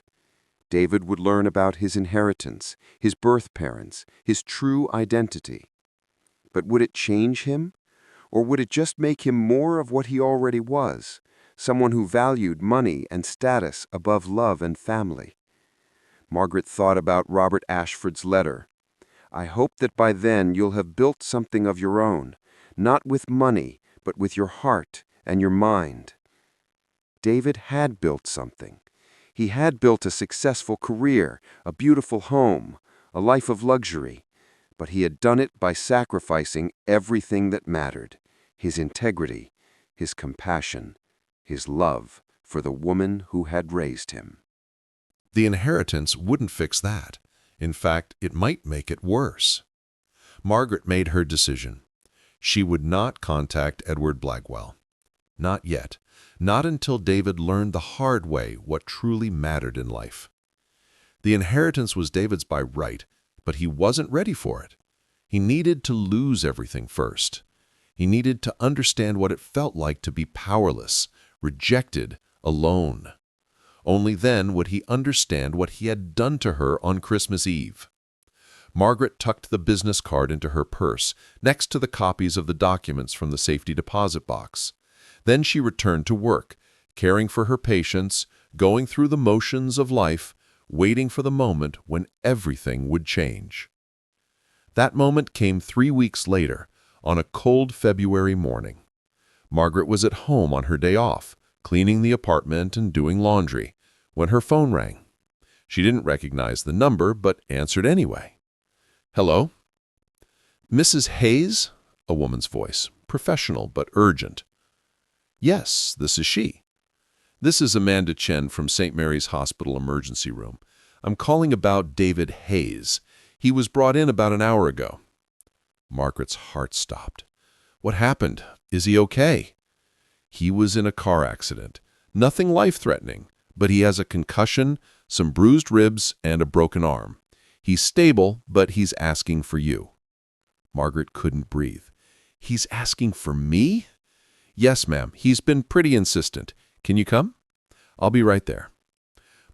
[SPEAKER 4] David would learn about his inheritance, his birth parents, his true identity. But would it change him? Or would it just make him more of what he already was, someone who valued money and status above love and family? Margaret thought about Robert Ashford's letter. I hope that by then you'll have built something of your own, not with money, but with your heart and your mind. David had built something. He had built a successful career, a beautiful home, a life of luxury. But he had done it by sacrificing everything that mattered: his integrity, his compassion, his love for the woman who had raised him.
[SPEAKER 5] The inheritance wouldn't fix that. In fact, it might make it worse. Margaret made her decision. She would not contact Edward Blackwell. Not yet. Not until David learned the hard way what truly mattered in life. The inheritance was David's by right, but he wasn't ready for it. He needed to lose everything first. He needed to understand what it felt like to be powerless, rejected, alone. Only then would he understand what he had done to her on Christmas Eve. Margaret tucked the business card into her purse, next to the copies of the documents from the safety deposit box. Then she returned to work, caring for her patients, going through the motions of life, waiting for the moment when everything would change. That moment came 3 weeks later, on a cold February morning. Margaret was at home on her day off, cleaning the apartment and doing laundry, when her phone rang. She didn't recognize the number, but answered anyway. "Hello?" "Mrs. Hayes?" A woman's voice, professional but urgent. "Yes, this is she." "This is Amanda Chen from St. Mary's Hospital Emergency Room. I'm calling about David Hayes. He was brought in about an hour ago." Margaret's heart stopped. "What happened? Is he okay?" "He was in a car accident. Nothing life-threatening, but he has a concussion, some bruised ribs, and a broken arm. He's stable, but he's asking for you." Margaret couldn't breathe. "He's asking for me?" "Yes, ma'am. He's been pretty insistent. Can you come?" "I'll be right there."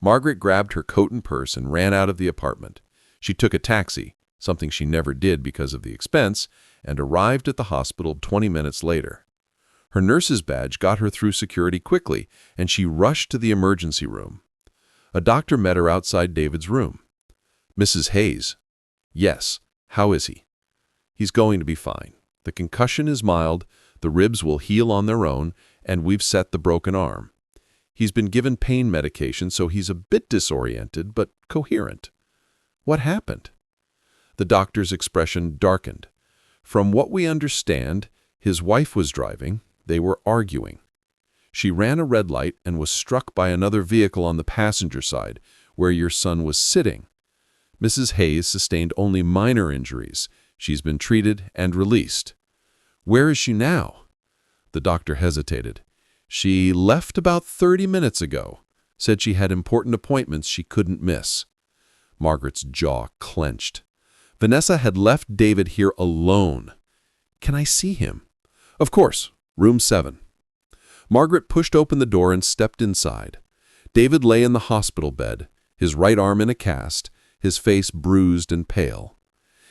[SPEAKER 5] Margaret grabbed her coat and purse and ran out of the apartment. She took a taxi, something she never did because of the expense, and arrived at the hospital 20 minutes later. Her nurse's badge got her through security quickly, and she rushed to the emergency room. A doctor met her outside David's room. "Mrs. Hayes." "Yes. How is he?" "He's going to be fine. The concussion is mild, the ribs will heal on their own, and we've set the broken arm. He's been given pain medication, so he's a bit disoriented, but coherent." "What happened?" The doctor's expression darkened. "From what we understand, his wife was driving. They were arguing. She ran a red light and was struck by another vehicle on the passenger side, where your son was sitting. Mrs. Hayes sustained only minor injuries. She's been treated and released." "Where is she now?" The doctor hesitated. "She left about 30 minutes ago. Said she had important appointments she couldn't miss." Margaret's jaw clenched. Vanessa had left David here alone. "Can I see him?" "Of course. Room 7. Margaret pushed open the door and stepped inside. David lay in the hospital bed, his right arm in a cast, his face bruised and pale.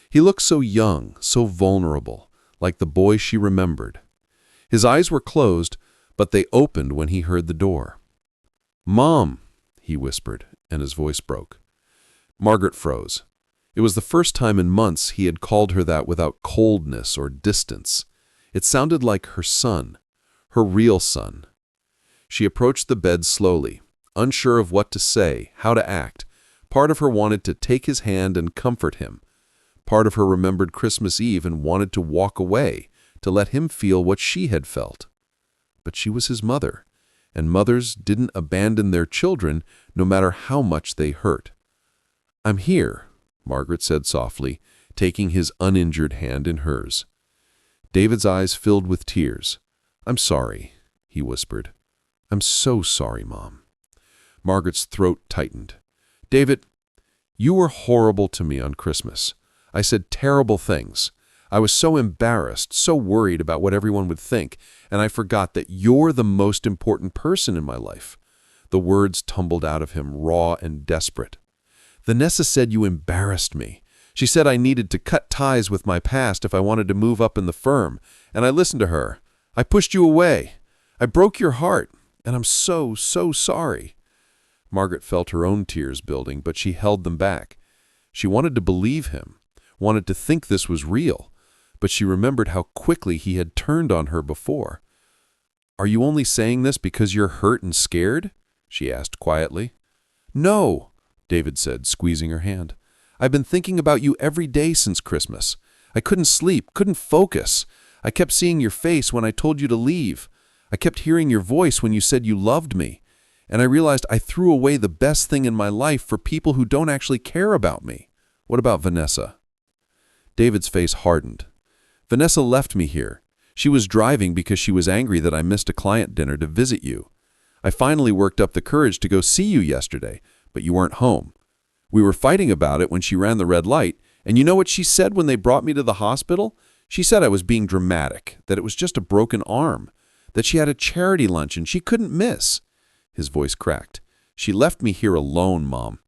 [SPEAKER 5] He looked so young, so vulnerable, like the boy she remembered. His eyes were closed, but they opened when he heard the door. "Mom," he whispered, and his voice broke. Margaret froze. It was the first time in months he had called her that without coldness or distance. It sounded like her son, her real son. She approached the bed slowly, unsure of what to say, how to act. Part of her wanted to take his hand and comfort him. Part of her remembered Christmas Eve and wanted to walk away, to let him feel what she had felt. But she was his mother, and mothers didn't abandon their children no matter how much they hurt. "I'm here," Margaret said softly, taking his uninjured hand in hers. David's eyes filled with tears. "I'm sorry," he whispered. "I'm so sorry, Mom." Margaret's throat tightened. "David, you were horrible to me on Christmas. I said terrible things. I was so embarrassed, so worried about what everyone would think, and I forgot that you're the most important person in my life." The words tumbled out of him, raw and desperate. "Vanessa said you embarrassed me. She said I needed to cut ties with my past if I wanted to move up in the firm, and I listened to her. I pushed you away. I broke your heart, and I'm so, so sorry." Margaret felt her own tears building, but she held them back. She wanted to believe him, wanted to think this was real, but she remembered how quickly he had turned on her before. "Are you only saying this because you're hurt and scared?" she asked quietly. "No," David said, squeezing her hand. "I've been thinking about you every day since Christmas. I couldn't sleep, couldn't focus. I kept seeing your face when I told you to leave. I kept hearing your voice when you said you loved me. And I realized I threw away the best thing in my life for people who don't actually care about me. What about Vanessa?" David's face hardened. "Vanessa left me here. She was driving because she was angry that I missed a client dinner to visit you. I finally worked up the courage to go see you yesterday, but you weren't home. We were fighting about it when she ran the red light, and you know what she said when they brought me to the hospital? She said I was being dramatic, that it was just a broken arm, that she had a charity lunch and she couldn't miss." His voice cracked. "She left me here alone, Mom.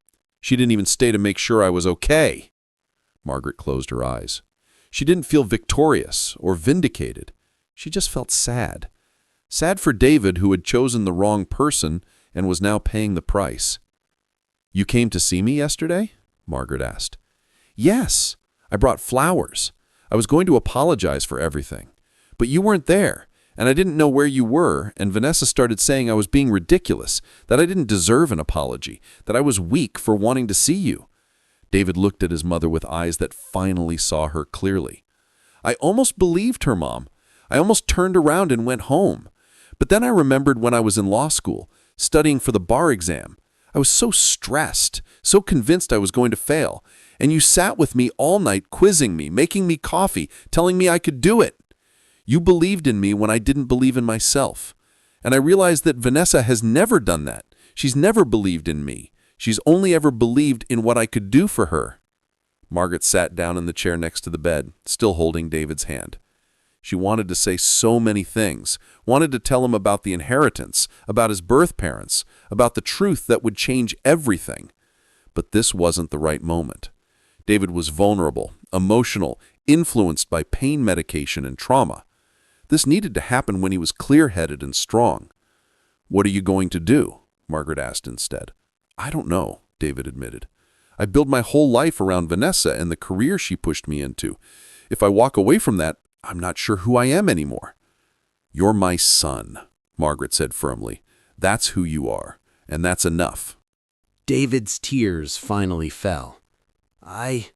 [SPEAKER 5] She didn't even stay to make sure I was okay." Margaret closed her eyes. She didn't feel victorious or vindicated. She just felt sad. Sad for David, who had chosen the wrong person and was now paying the price. "You came to see me yesterday?" Margaret asked. "Yes. I brought flowers. I was going to apologize for everything. But you weren't there, and I didn't know where you were, and Vanessa started saying I was being ridiculous, that I didn't deserve an apology, that I was weak for wanting to see you." David looked at his mother with eyes that finally saw her clearly. "I almost believed her, Mom. I almost turned around and went home. But then I remembered when I was in law school, studying for the bar exam. I was so stressed, so convinced I was going to fail. And you sat with me all night quizzing me, making me coffee, telling me I could do it. You believed in me when I didn't believe in myself. And I realized that Vanessa has never done that. She's never believed in me. She's only ever believed in what I could do for her." Margaret sat down in the chair next to the bed, still holding David's hand. She wanted to say so many things, wanted to tell him about the inheritance, about his birth parents, about the truth that would change everything. But this wasn't the right moment. David was vulnerable, emotional, influenced by pain medication and trauma. This needed to happen when he was clear-headed and strong. "What are you going to do?" Margaret asked instead. "I don't know," David admitted. "I built my whole life around Vanessa and the career she pushed me into. If I walk away from that, I'm not sure who I am anymore." "You're my son," Margaret said firmly. "That's who you are, and that's enough."
[SPEAKER 2] David's tears finally fell. "I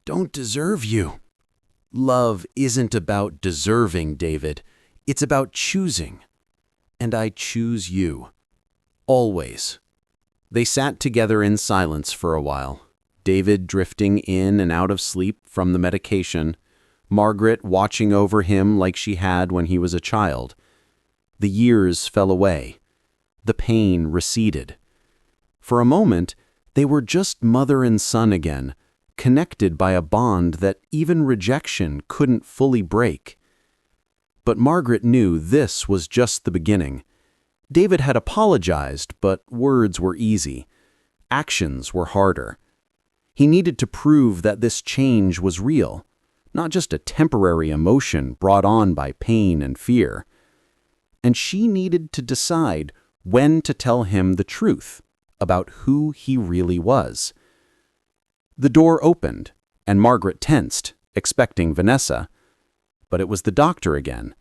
[SPEAKER 2] don't deserve you." Love isn't about deserving, David. It's about choosing. And I choose you. Always. They sat together in silence for a while, David drifting in and out of sleep from the medication, Margaret watching over him like she had when he was a child. The years fell away. The pain receded. For a moment, they were just mother and son again, connected by a bond that even rejection couldn't fully break. But Margaret knew this was just the beginning. David had apologized, but words were easy. Actions were harder. He needed to prove that this change was real, not just a temporary emotion brought on by pain and fear.
[SPEAKER 6] and she needed to decide when to tell him the truth about who he really was. The door opened, and Margaret tensed, expecting Vanessa. But it was the doctor again.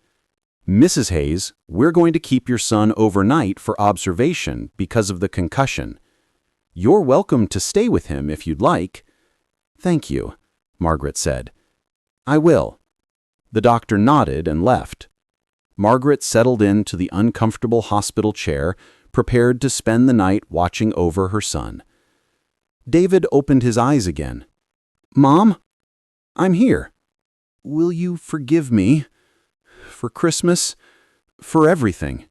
[SPEAKER 6] "Mrs. Hayes, we're going to keep your son overnight for observation because of the concussion. You're welcome to stay with him if you'd like." "Thank you," Margaret said. "I will." The doctor nodded and left. Margaret settled into the uncomfortable hospital chair, prepared to spend the night watching over her son. David opened his eyes again. "Mom, I'm here. Will you forgive me? For Christmas? For everything?"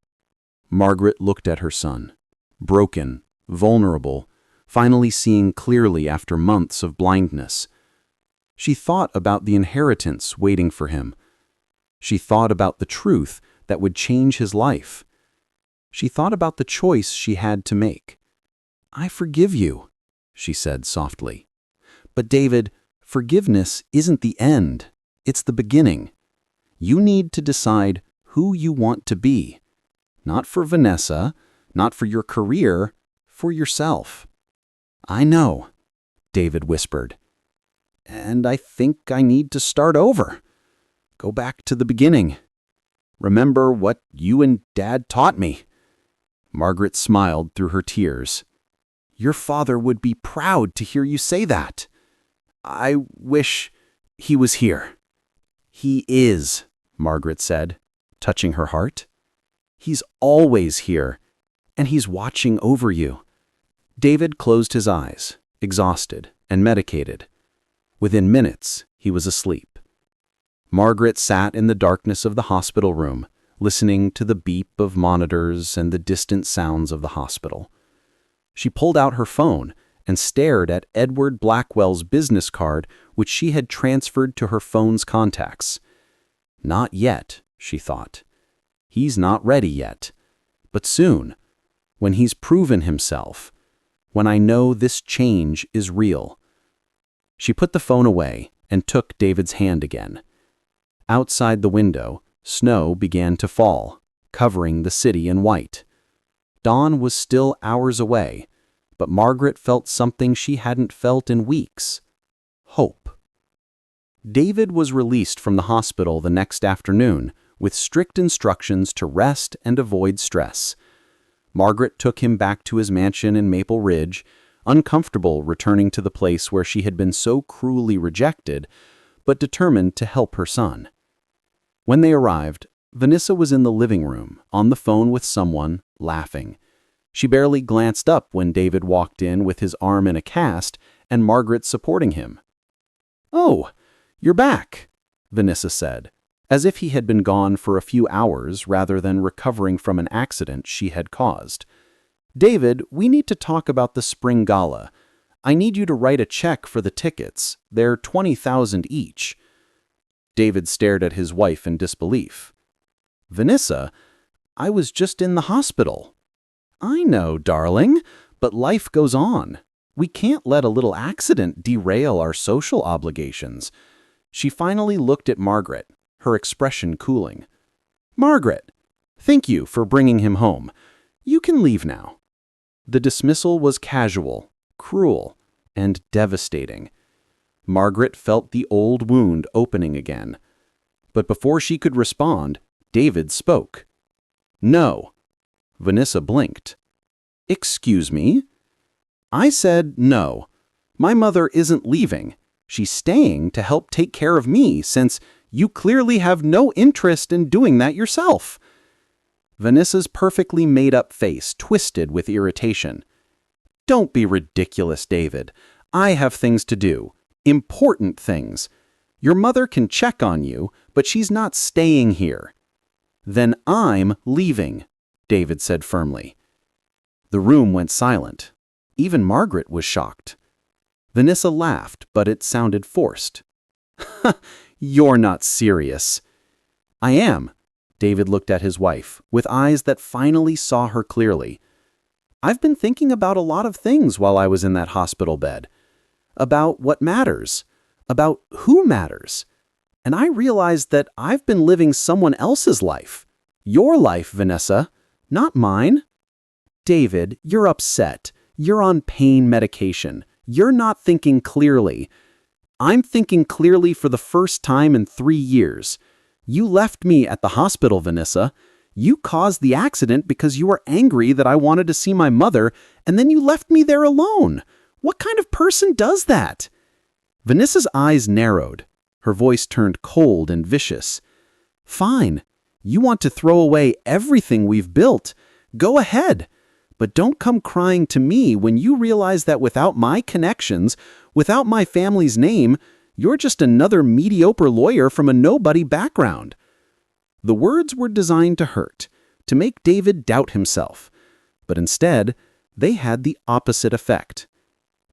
[SPEAKER 6] Margaret looked at her son, broken, vulnerable, finally seeing clearly after months of blindness. She thought about the inheritance waiting for him. She thought about the truth that would change his life. She thought about the choice she had to make. "I forgive you," she said softly. "But David, forgiveness isn't the end. It's the beginning. You need to decide who you want to be. Not for Vanessa, not for your career, for yourself." "I know," David whispered. "And I think I need to start over. Go back to the beginning. Remember what you and Dad taught me." Margaret smiled through her tears. "Your father would be proud to hear you say that. I wish he was here." "He is," Margaret said, touching her heart. "He's always here, and he's watching over you." David closed his eyes, exhausted and medicated. Within minutes, he was asleep. Margaret sat in the darkness of the hospital room, listening to the beep of monitors and the distant sounds of the hospital. She pulled out her phone and stared at Edward Blackwell's business card, which she had transferred to her phone's contacts. Not yet, she thought. He's not ready yet. But soon, when he's proven himself, when I know this change is real. She put the phone away and took David's hand again. Outside the window, snow began to fall, covering the city in white. Dawn was still hours away, but Margaret felt something she hadn't felt in weeks: hope. David was released from the hospital the next afternoon with strict instructions to rest and avoid stress. Margaret took him back to his mansion in Maple Ridge, uncomfortable returning to the place where she had been so cruelly rejected, but determined to help her son. When they arrived, Vanessa was in the living room, on the phone with someone, laughing. She barely glanced up when David walked in with his arm in a cast and Margaret supporting him. "Oh, you're back," Vanessa said, as if he had been gone for a few hours rather than recovering from an accident she had caused. "David, we need to talk about the spring gala. I need you to write a check for the tickets. They're $20,000 each." David stared at his wife in disbelief. "Vanessa, I was just in the hospital." "I know, darling, but life goes on. We can't let a little accident derail our social obligations." She finally looked at Margaret, her expression cooling. "Margaret, thank you for bringing him home. You can leave now." The dismissal was casual, cruel, and devastating. Margaret felt the old wound opening again. But before she could respond, David spoke. "No." Vanessa blinked. "Excuse me?" "I said no. My mother isn't leaving. She's staying to help take care of me since you clearly have no interest in doing that yourself." Vanessa's perfectly made-up face twisted with irritation. "Don't be ridiculous, David. I have things to do. Important things. Your mother can check on you, but she's not staying here." "Then I'm leaving," David said firmly. The room went silent. Even Margaret was shocked. Vanessa laughed, but it sounded forced. "You're not serious." "I am." David looked at his wife, with eyes that finally saw her clearly. "I've been thinking about a lot of things while I was in that hospital bed. About what matters. About who matters. And I realized that I've been living someone else's life. Your life, Vanessa, not mine. David, you're upset. You're on pain medication. You're not thinking clearly. I'm thinking clearly for the first time in 3 years. You left me at the hospital, Vanessa. You caused the accident because you were angry that I wanted to see my mother, and then you left me there alone. What kind of person does that? Vanessa's eyes narrowed. Her voice turned cold and vicious. Fine. You want to throw away everything we've built. Go ahead. But don't come crying to me when you realize that without my connections, without my family's name, you're just another mediocre lawyer from a nobody background. The words were designed to hurt, to make David doubt himself. But instead, they had the opposite effect.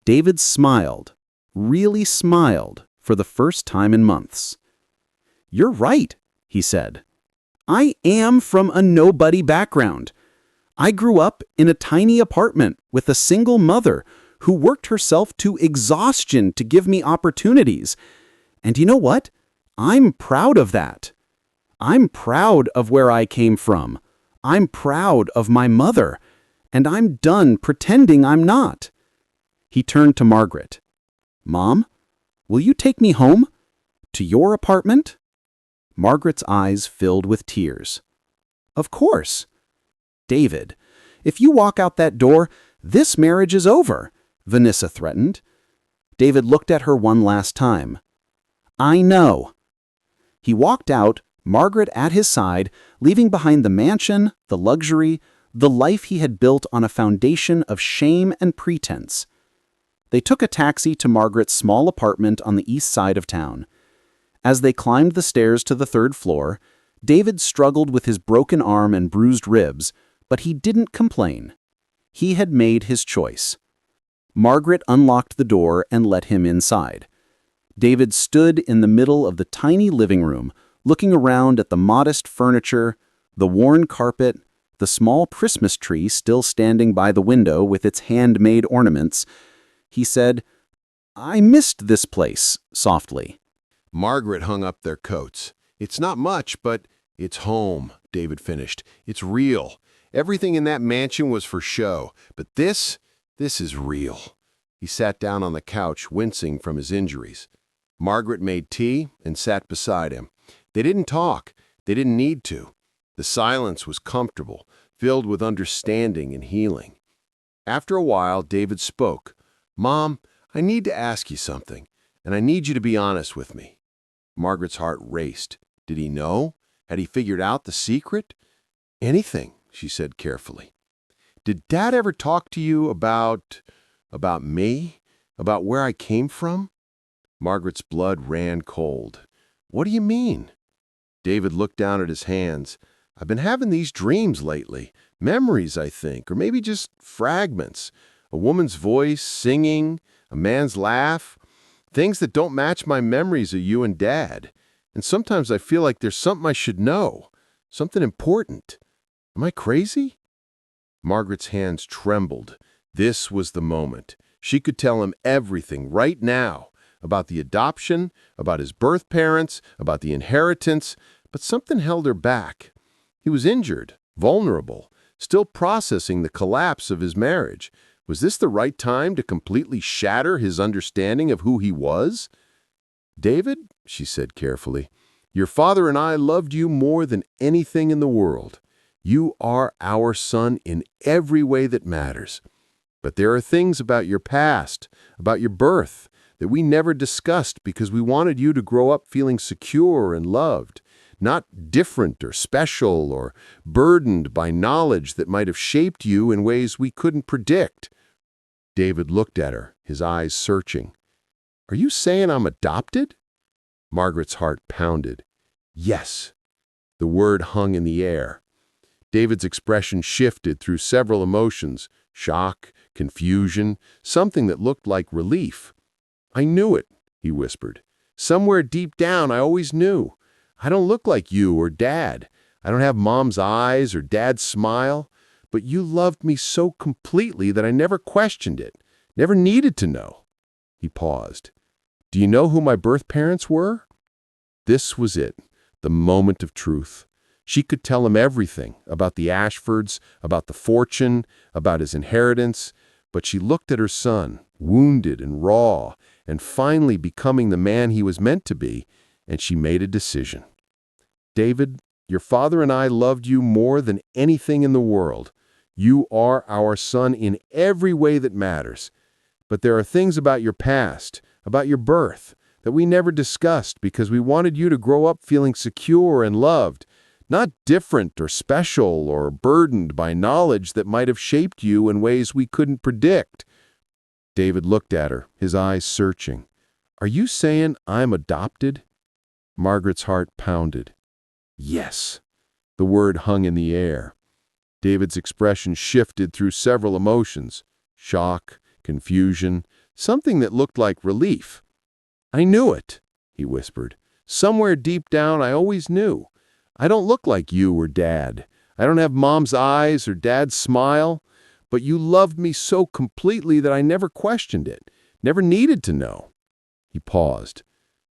[SPEAKER 6] David smiled, really smiled, for the first time in months. You're right, he said. I am from a nobody background. I grew up in a tiny apartment with a single mother who worked herself to exhaustion to give me opportunities. And you know what? I'm proud of that. I'm proud of where I came from. I'm proud of my mother. And I'm done pretending I'm not. He turned to Margaret. Mom, will you take me home? To your apartment? Margaret's eyes filled with tears. Of course. David, if you walk out that door, this marriage is over, Vanessa threatened. David looked at her one last time. I know. He walked out, Margaret at his side, leaving behind the mansion, the luxury, the life he had built on a foundation of shame and pretense. They took a taxi to Margaret's small apartment on the east side of town. As they climbed the stairs to the 3rd floor, David struggled with his broken arm and bruised ribs, but he didn't complain. He had made his choice. Margaret unlocked the door and let him inside. David stood in the middle of the tiny living room, looking around at the modest furniture, the worn carpet, the small Christmas tree still standing by the window with its handmade ornaments. He said, I missed this place, softly.
[SPEAKER 5] Margaret hung up their coats. It's not much, but it's home, David finished. It's real. Everything in that mansion was for show, but this is real. He sat down on the couch, wincing from his injuries. Margaret made tea and sat beside him. They didn't talk. They didn't need to. The silence was comfortable, filled with understanding and healing. After a while, David spoke. Mom, I need to ask you something, and I need you to be honest with me. Margaret's heart raced. Did he know? Had he figured out the secret? Anything, she said carefully. Did Dad ever talk to you about me? About where I came from? Margaret's blood ran cold. What do you mean? David looked down at his hands. I've been having these dreams lately. Memories, I think, or maybe just fragments. A woman's voice, singing, a man's laugh. Things that don't match my memories of you and Dad. And sometimes I feel like there's something I should know. Something important. Am I crazy? Margaret's hands trembled. This was the moment. She could tell him everything right now. About the adoption, about his birth parents, about the inheritance. But something held her back. He was injured, vulnerable, still processing the collapse of his marriage. Was this the right time to completely shatter his understanding of who he was? David, she said carefully, your father and I loved you more than anything in the world. You are our son in every way that matters. But there are things about your past, about your birth, that we never discussed because we wanted you to grow up feeling secure and loved, not different or special or burdened by knowledge that might have shaped you in ways we couldn't predict. David looked at her, his eyes searching. Are you saying I'm adopted? Margaret's heart pounded. Yes. The word hung in the air. David's expression shifted through several emotions, shock, confusion, something that looked like relief. I knew it, he whispered. Somewhere deep down, I always knew. I don't look like you or Dad. I don't have Mom's eyes or Dad's smile. But you loved me so completely that I never questioned it, never needed to know. He paused. Do you know who my birth parents were? This was it, the moment of truth.
[SPEAKER 3] She could tell him everything about the Ashfords, about the fortune, about his inheritance, but she looked at her son, wounded and raw, and finally becoming the man he was meant to be, and she made a decision. David, your father and I loved you more than anything in the world. You are our son in every way that matters. But there are things about your past, about your birth, that we never discussed because we wanted you to grow up feeling secure and loved, not different or special or burdened by knowledge that might have shaped you in ways we couldn't predict. David looked at her, his eyes searching. Are you saying I'm adopted? Margaret's heart pounded. Yes. The word hung in the air. David's expression shifted through several emotions: shock, confusion, something that looked like relief. I knew it, he whispered. Somewhere deep down I always knew. I don't look like you or Dad. I don't have Mom's eyes or Dad's smile, but you loved me so completely that I never questioned it, never needed to know. He paused.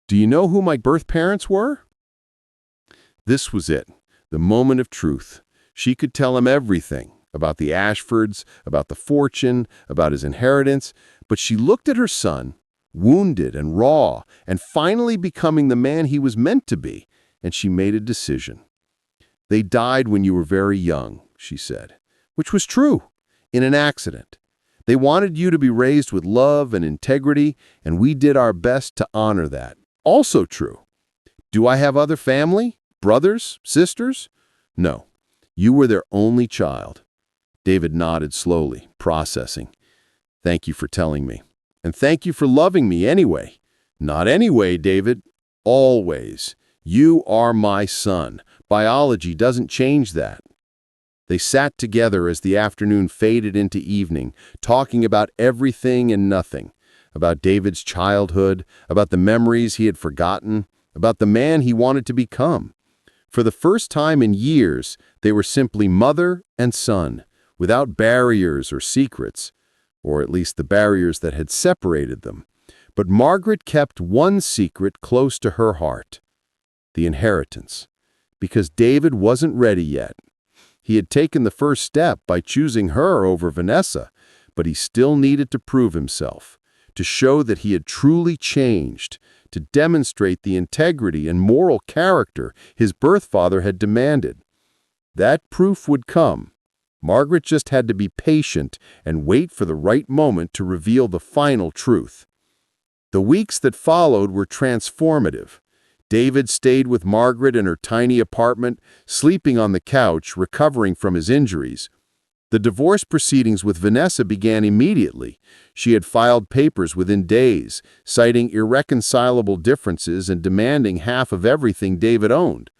[SPEAKER 3] Do you know who my birth parents were? This was it, the moment of truth. She could tell him everything, about the Ashfords, about the fortune, about his inheritance, but she looked at her son, wounded and raw, and finally becoming the man he was meant to be, and she made a decision. They died when you were very young, she said, which was true, in an accident. They wanted you to be raised with love and integrity, and we did our best to honor that. Also true. Do I have other family? Brothers? Sisters? No. You were their only child. David nodded slowly, processing. Thank you for telling me. And thank you for loving me anyway. Not anyway, David. Always. You are my son. Biology doesn't change that. They sat together as the afternoon faded into evening, talking about everything and nothing, about David's childhood, about the memories he had forgotten, about the man he wanted to become. For the first time in years, they were simply mother and son, without barriers or secrets, or at least the barriers that had separated them. But Margaret kept one secret close to her heart: the inheritance, because David wasn't ready yet. He had taken the first step by choosing her over Vanessa, but he still needed to prove himself, to show that he had truly changed, to demonstrate the integrity and moral character his birth father had demanded. That proof would come. Margaret just had to be patient and wait for the right moment to reveal the final truth. The weeks that followed were transformative. David stayed with Margaret in her tiny apartment, sleeping on the couch, recovering from his injuries. The divorce proceedings with Vanessa began immediately. She had filed papers within days, citing irreconcilable differences and demanding half of everything David owned.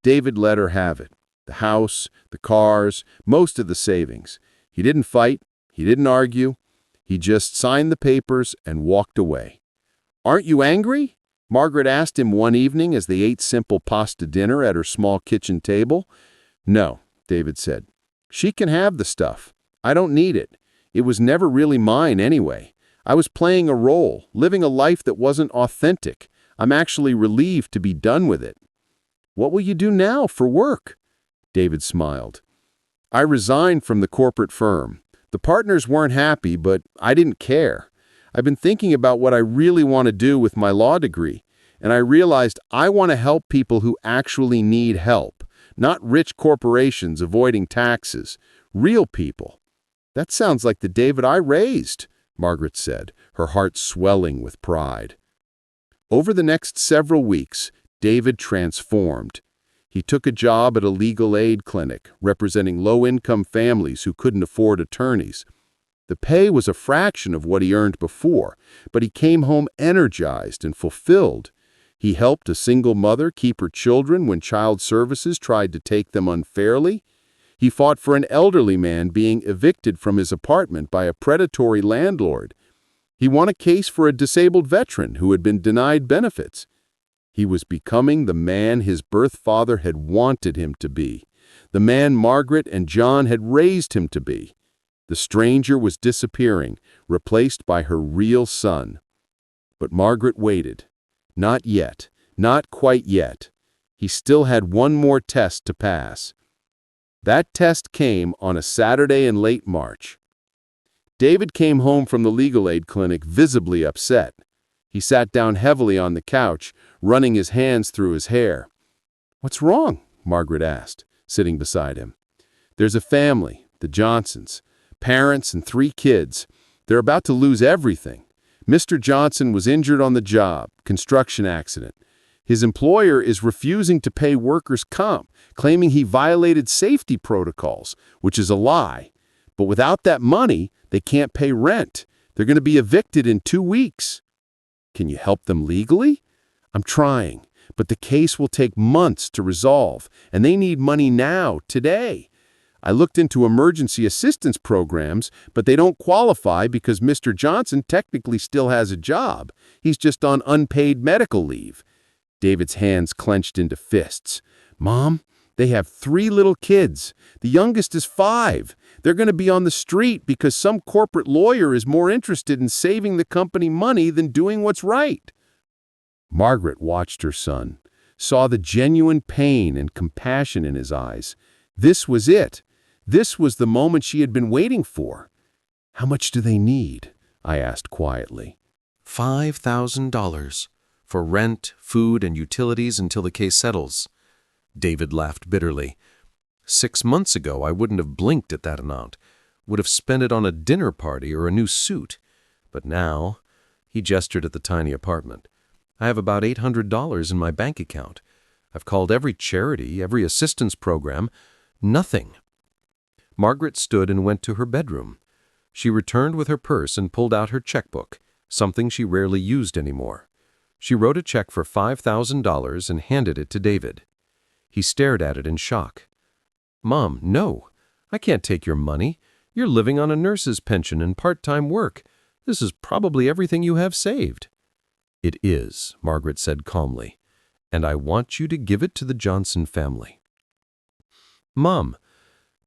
[SPEAKER 3] David let her have it: the house, the cars, most of the savings. He didn't fight, he didn't argue. He just signed the papers and walked away. "Aren't you angry?" Margaret asked him one evening as they ate simple pasta dinner at her small kitchen table. "No," David said. "She can have the stuff. I don't need it. It was never really mine anyway. I was playing a role, living a life that wasn't authentic. I'm actually relieved to be done with it." "What will you do now for work?" David smiled. "I resigned from the corporate firm. The partners weren't happy, but I didn't care. I've been thinking about what I really want to do with my law degree, and I realized I want to help people who actually need help. Not rich corporations avoiding taxes. Real people." "That sounds like the David I raised," Margaret said, her heart swelling with pride. Over the next several weeks, David transformed. He took a job at a legal aid clinic, representing low-income families who couldn't afford attorneys. The pay was a fraction of what he earned before, but he came home energized and fulfilled. He helped a single mother keep her children when child services tried to take them unfairly. He fought for an elderly man being evicted from his apartment by a predatory landlord. He won a case for a disabled veteran who had been denied benefits. He was becoming the man his birth father had wanted him to be, the man Margaret and John had raised him to be. The stranger was disappearing, replaced by her real son. But Margaret waited. Not yet, not quite yet. He still had one more test to pass. That test came on a Saturday in late March. David came home from the legal aid clinic visibly upset. He sat down heavily on the couch, running his hands through his hair. "What's wrong?" Margaret asked, sitting beside him. "There's a family, the Johnsons, parents and 3 kids. They're about to lose everything. Mr. Johnson was injured on the job, construction accident. His employer is refusing to pay workers' comp, claiming he violated safety protocols, which is a lie. But without that money, they can't pay rent. They're going to be evicted in 2 weeks. Can you help them legally? I'm trying, but the case will take months to resolve, and they need money now, today. I looked into emergency assistance programs, but they don't qualify because Mr. Johnson technically still has a job. He's just on unpaid medical leave." David's hands clenched into fists. "Mom, they have 3 little kids. The youngest is 5. They're going to be on the street because some corporate lawyer is more interested in saving the company money than doing what's right." Margaret watched her son, saw the genuine pain and compassion in his eyes. This was it. This was the moment she had been waiting for. "How much do they need?" I asked quietly.
[SPEAKER 5] $5,000 for rent, food, and utilities until the case settles. David laughed bitterly. 6 months ago, I wouldn't have blinked at that amount, would have spent it on a dinner party or a new suit. But now, he gestured at the tiny apartment, I have about $800 in my bank account. I've called every charity, every assistance program. Nothing. Margaret stood and went to her bedroom. She returned with her purse and pulled out her checkbook, something she rarely used anymore. She wrote a check for $5,000 and handed it to David. He stared at it in shock. "Mom, no. I can't take your money. You're living on a nurse's pension and part-time work. This is probably everything you have saved." "It is," Margaret said calmly, "and I want you to give it to the Johnson family." "Mom,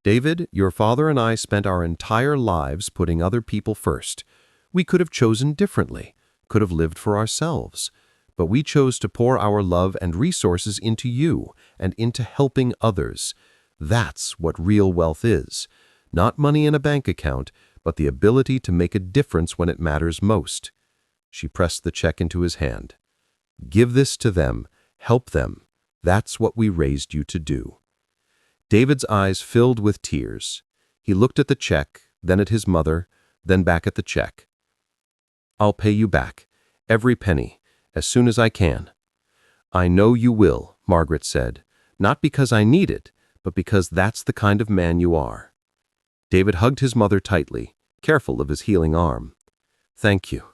[SPEAKER 5] David, your father and I spent our entire lives putting other people first. We could have chosen differently, could have lived for ourselves, but we chose to pour our love and resources into you and into helping others. That's what real wealth is. Not money in a bank account, but the ability to make a difference when it matters most." She pressed the check into his hand. "Give this to them. Help them. That's what we raised you to do." David's eyes filled with tears. He looked at the check, then at his mother, then back at the check. "I'll pay you back, every penny, as soon as I can." "I know you will," Margaret said, "not because I need it, but because that's the kind of man you are." David hugged his mother tightly, careful of his healing arm. "Thank you.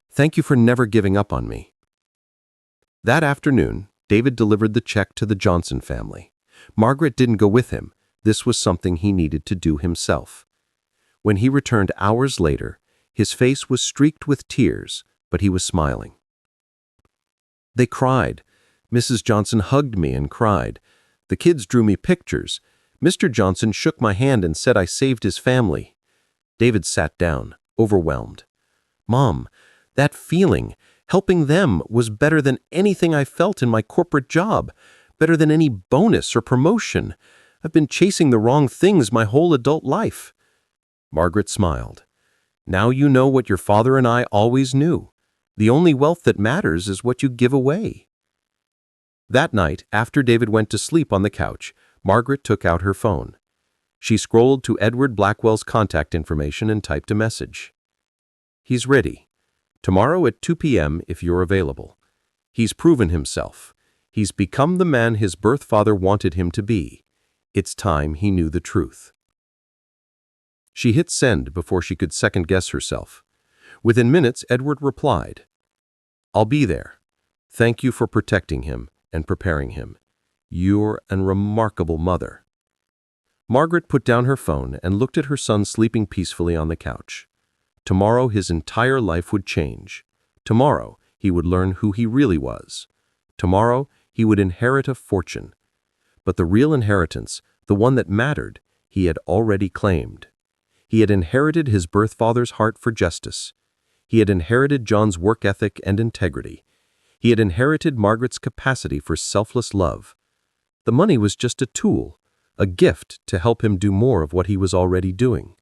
[SPEAKER 5] Thank you for never giving up on me." That afternoon, David delivered the check to the Johnson family. Margaret didn't go with him. This was something he needed to do himself. When he returned hours later, his face was streaked with tears, but he was smiling. "They cried. Mrs. Johnson hugged me and cried. The kids drew me pictures. Mr. Johnson shook my hand and said I saved his family." David sat down, overwhelmed. "Mom, that feeling, helping them, was better than anything I felt in my corporate job, better than any bonus or promotion. I've been chasing the wrong things my whole adult life." Margaret smiled. "Now you know what your father and I always knew. The only wealth that matters is what you give away." That night, after David went to sleep on the couch, Margaret took out her phone. She scrolled to Edward Blackwell's contact information and typed a message. "He's ready. Tomorrow at 2 p.m. if you're available. He's proven himself. He's become the man his birth father wanted him to be. It's time he knew the truth." She hit send before she could second-guess herself. Within minutes, Edward replied, "I'll be there. Thank you for protecting him and preparing him. You're a remarkable mother." Margaret put down her phone and looked at her son sleeping peacefully on the couch. Tomorrow his entire life would change. Tomorrow he would learn who he really was. Tomorrow he would inherit a fortune. But the real inheritance, the one that mattered, he had already claimed. He had inherited his birth father's heart for justice. He had inherited John's work ethic and integrity. He had inherited Margaret's capacity for selfless love.
[SPEAKER 7] The money was just a tool, a gift to help him do more of what he was already doing.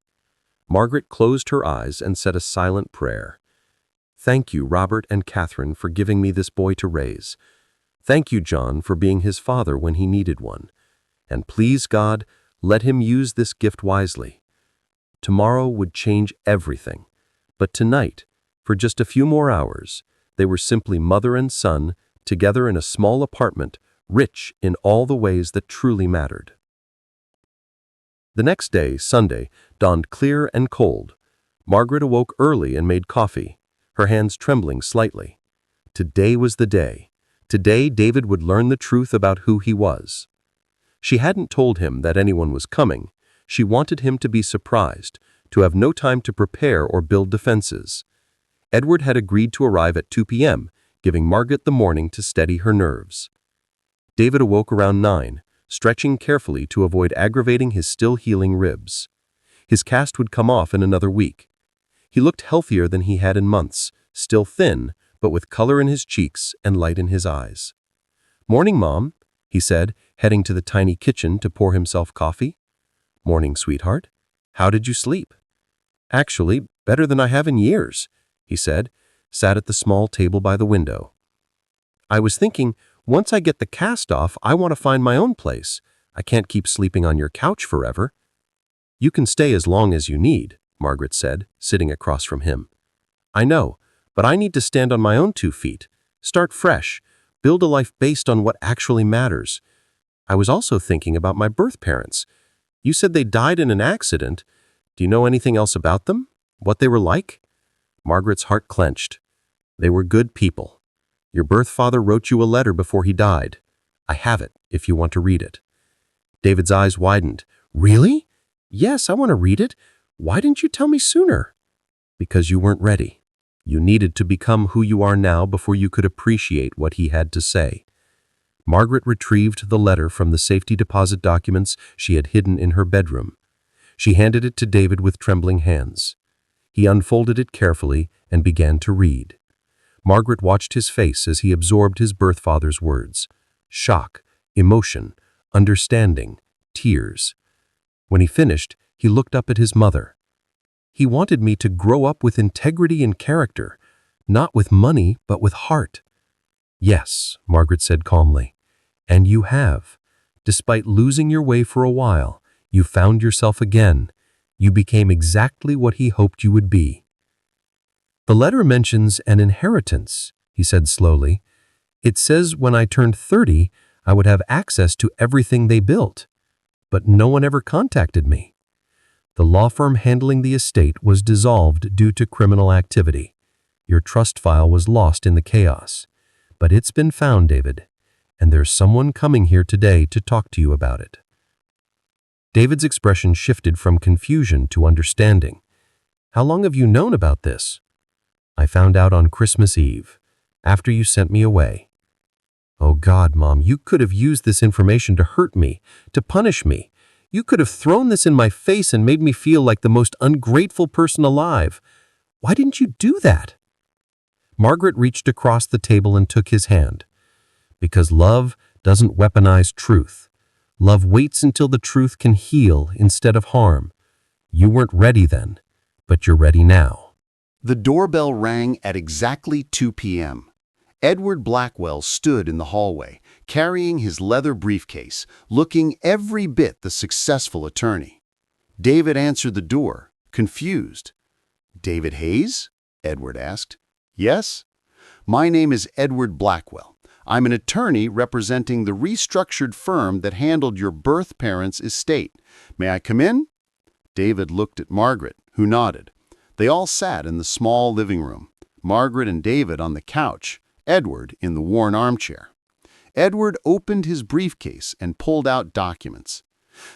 [SPEAKER 7] Margaret closed her eyes and said a silent prayer. Thank you, Robert and Catherine, for giving me this boy to raise. Thank you, John, for being his father when he needed one. And please, God, let him use this gift wisely. Tomorrow would change everything. But tonight, for just a few more hours, they were simply mother and son, together in a small apartment, rich in all the ways that truly mattered. The next day, Sunday, dawned clear and cold. Margaret awoke early and made coffee, her hands trembling slightly. Today was the day. Today, David would learn the truth about who he was. She hadn't told him that anyone was coming. She wanted him to be surprised, to have no time to prepare or build defenses. Edward had agreed to arrive at 2 p.m., giving Margaret the morning to steady her nerves. David awoke around 9, stretching carefully to avoid aggravating his still-healing ribs. His cast would come off in another week. He looked healthier than he had in months, still thin, but with color in his cheeks and light in his eyes. "Morning, Mom," he said, heading to the tiny kitchen to pour himself coffee. "Morning, sweetheart. How did you sleep?" "Actually, better than I have in years," he said, sat at the small table by the window. "I was thinking, once I get the cast off, I want to find my own place. I can't keep sleeping on your couch forever." "You can stay as long as you need," Margaret said, sitting across from him. "I know, but I need to stand on my own 2 feet, start fresh, build a life based on what actually matters. I was also thinking about my birth parents. You said they died in an accident. Do you know anything else about them? What they were like?" Margaret's heart clenched. "They were good people. Your birth father wrote you a letter before he died. I have it, if you want to read it." David's eyes widened. "Really? Yes, I want to read it. Why didn't you tell me sooner?" "Because you weren't ready. You needed to become who you are now before you could appreciate what he had to say." Margaret retrieved the letter from the safety deposit documents she had hidden in her bedroom. She handed it to David with trembling hands. He unfolded it carefully and began to read. Margaret watched his face as he absorbed his birth father's words. Shock, emotion, understanding, tears. When he finished, he looked up at his mother. "He wanted me to grow up with integrity and character, not with money, but with heart." "Yes," Margaret said calmly, "and you have. Despite losing your way for a while, you found yourself again. You became exactly what he hoped you would be." "The letter mentions an inheritance," he said slowly. "It says when I turned 30, I would have access to everything they built. But no one ever contacted me. The law firm handling the estate was dissolved due to criminal activity. Your trust file was lost in the chaos. But it's been found, David, and there's someone coming here today to talk to you about it." David's expression shifted from confusion to understanding. "How long have you known about this?" "I found out on Christmas Eve, after you sent me away." "Oh God, Mom, you could have used this information to hurt me, to punish me. You could have thrown this in my face and made me feel like the most ungrateful person alive. Why didn't you do that?" Margaret reached across the table and took his hand. "Because love doesn't weaponize truth. Love waits until the truth can heal instead of harm. You weren't ready then, but you're ready now."
[SPEAKER 2] The doorbell rang at exactly 2 p.m. Edward Blackwell stood in the hallway, carrying his leather briefcase, looking every bit the successful attorney. David answered the door, confused. "David Hayes?" Edward asked. "Yes. My name is Edward Blackwell. I'm an attorney representing the restructured firm that handled your birth parents' estate. May I come in?" David looked at Margaret, who nodded. They all sat in the small living room, Margaret and David on the couch, Edward in the worn armchair. Edward opened his briefcase and pulled out documents.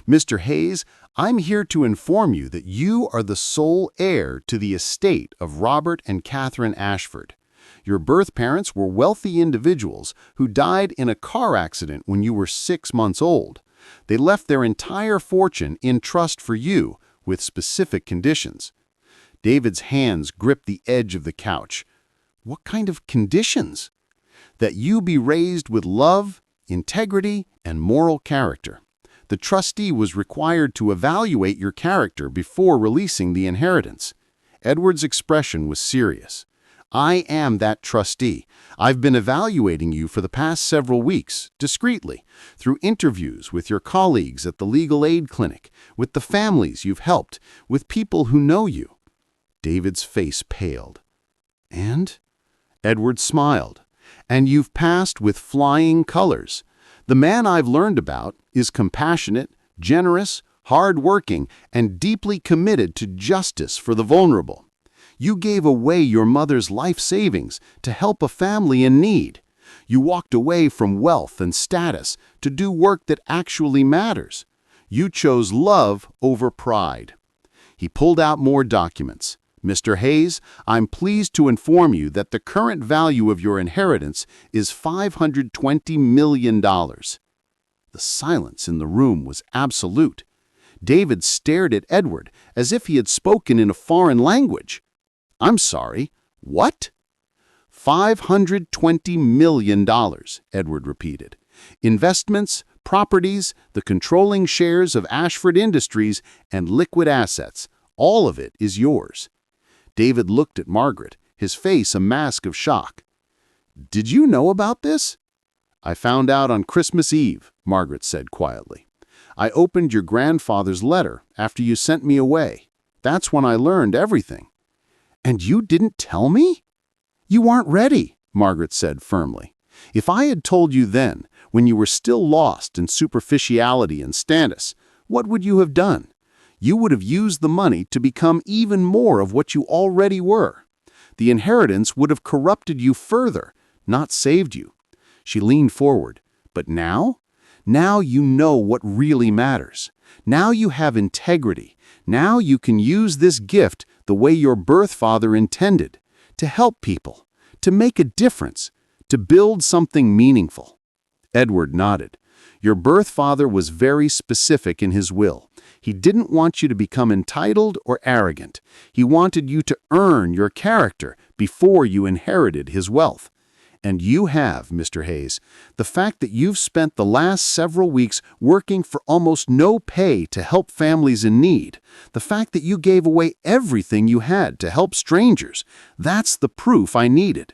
[SPEAKER 2] "Mr. Hayes, I'm here to inform you that you are the sole heir to the estate of Robert and Catherine Ashford. Your birth parents were wealthy individuals who died in a car accident when you were 6 months old. They left their entire fortune in trust for you, with specific conditions." David's hands gripped the edge of the couch. "What kind of conditions?" "That you be raised with love, integrity, and moral character. The trustee was required to evaluate your character before releasing the inheritance. Edward's expression was serious. I am that trustee. I've been evaluating you for the past several weeks, discreetly, through interviews with your colleagues at the legal aid clinic, with the families you've helped, with people who know you. David's face paled. And? Edward smiled. And you've passed with flying colors. The man I've learned about is compassionate, generous, hard-working, and deeply committed to justice for the vulnerable. You gave away your mother's life savings to help a family in need. You walked away from wealth and status to do work that actually matters. You chose love over pride. He pulled out more documents. Mr. Hayes, I'm pleased to inform you that the current value of your inheritance is $520 million. The silence in the room was absolute. David stared at Edward as if he had spoken in a foreign language. I'm sorry, what? $520 million, Edward repeated. Investments, properties, the controlling shares of Ashford Industries, and liquid assets. All of it is yours. David looked at Margaret, his face a mask of shock. Did you know about this? I found out on Christmas Eve, Margaret said quietly. I opened your grandfather's letter after you sent me away. That's when I learned everything. And you didn't tell me? You aren't ready, Margaret said firmly. If I had told you then, when you were still lost in superficiality and status, what would you have done? You would have used the money to become even more of what you already were. The inheritance would have corrupted you further, not saved you. She leaned forward. But now? Now you know what really matters. Now you have integrity. Now you can use this gift the way your birth father intended, to help people, to make a difference, to build something meaningful. Edward nodded. Your birth father was very specific in his will. He didn't want you to become entitled or arrogant. He wanted you to earn your character before you inherited his wealth. And you have, Mr. Hayes. The fact that you've spent the last several weeks working for almost no pay to help families in need, the fact that you gave away everything you had to help strangers, that's the proof I needed.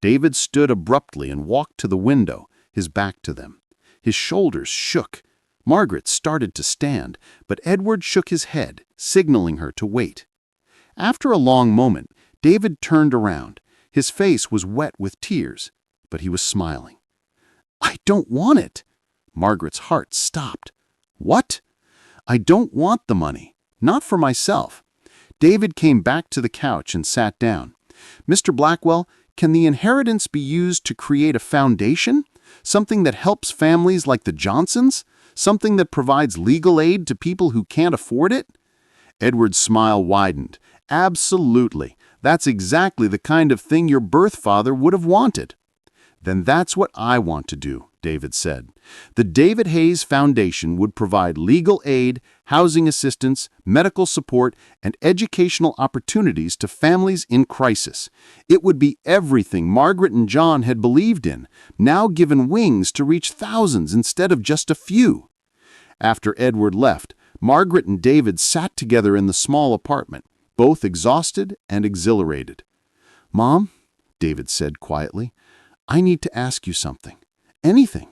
[SPEAKER 2] David stood abruptly and walked to the window, his back to them. His shoulders shook. Margaret started to stand, but Edward shook his head, signaling her to wait. After a long moment, David turned around. His face was wet with tears, but he was smiling. I don't want it. Margaret's heart stopped. What? I don't want the money. Not for myself. David came back to the couch and sat down. Mr. Blackwell, can the inheritance be used to create a foundation? Something that helps families like the Johnsons? Something that provides legal aid to people who can't afford it? Edward's smile widened. Absolutely. That's exactly the kind of thing your birth father would have wanted. Then that's what I want to do, David said. The David Hayes Foundation would provide legal aid, housing assistance, medical support, and educational opportunities to families in crisis. It would be everything Margaret and John had believed in, now given wings to reach thousands instead of just a few. After Edward left, Margaret and David sat together in the small apartment, both exhausted and exhilarated. Mom, David said quietly, I need to ask you something. Anything.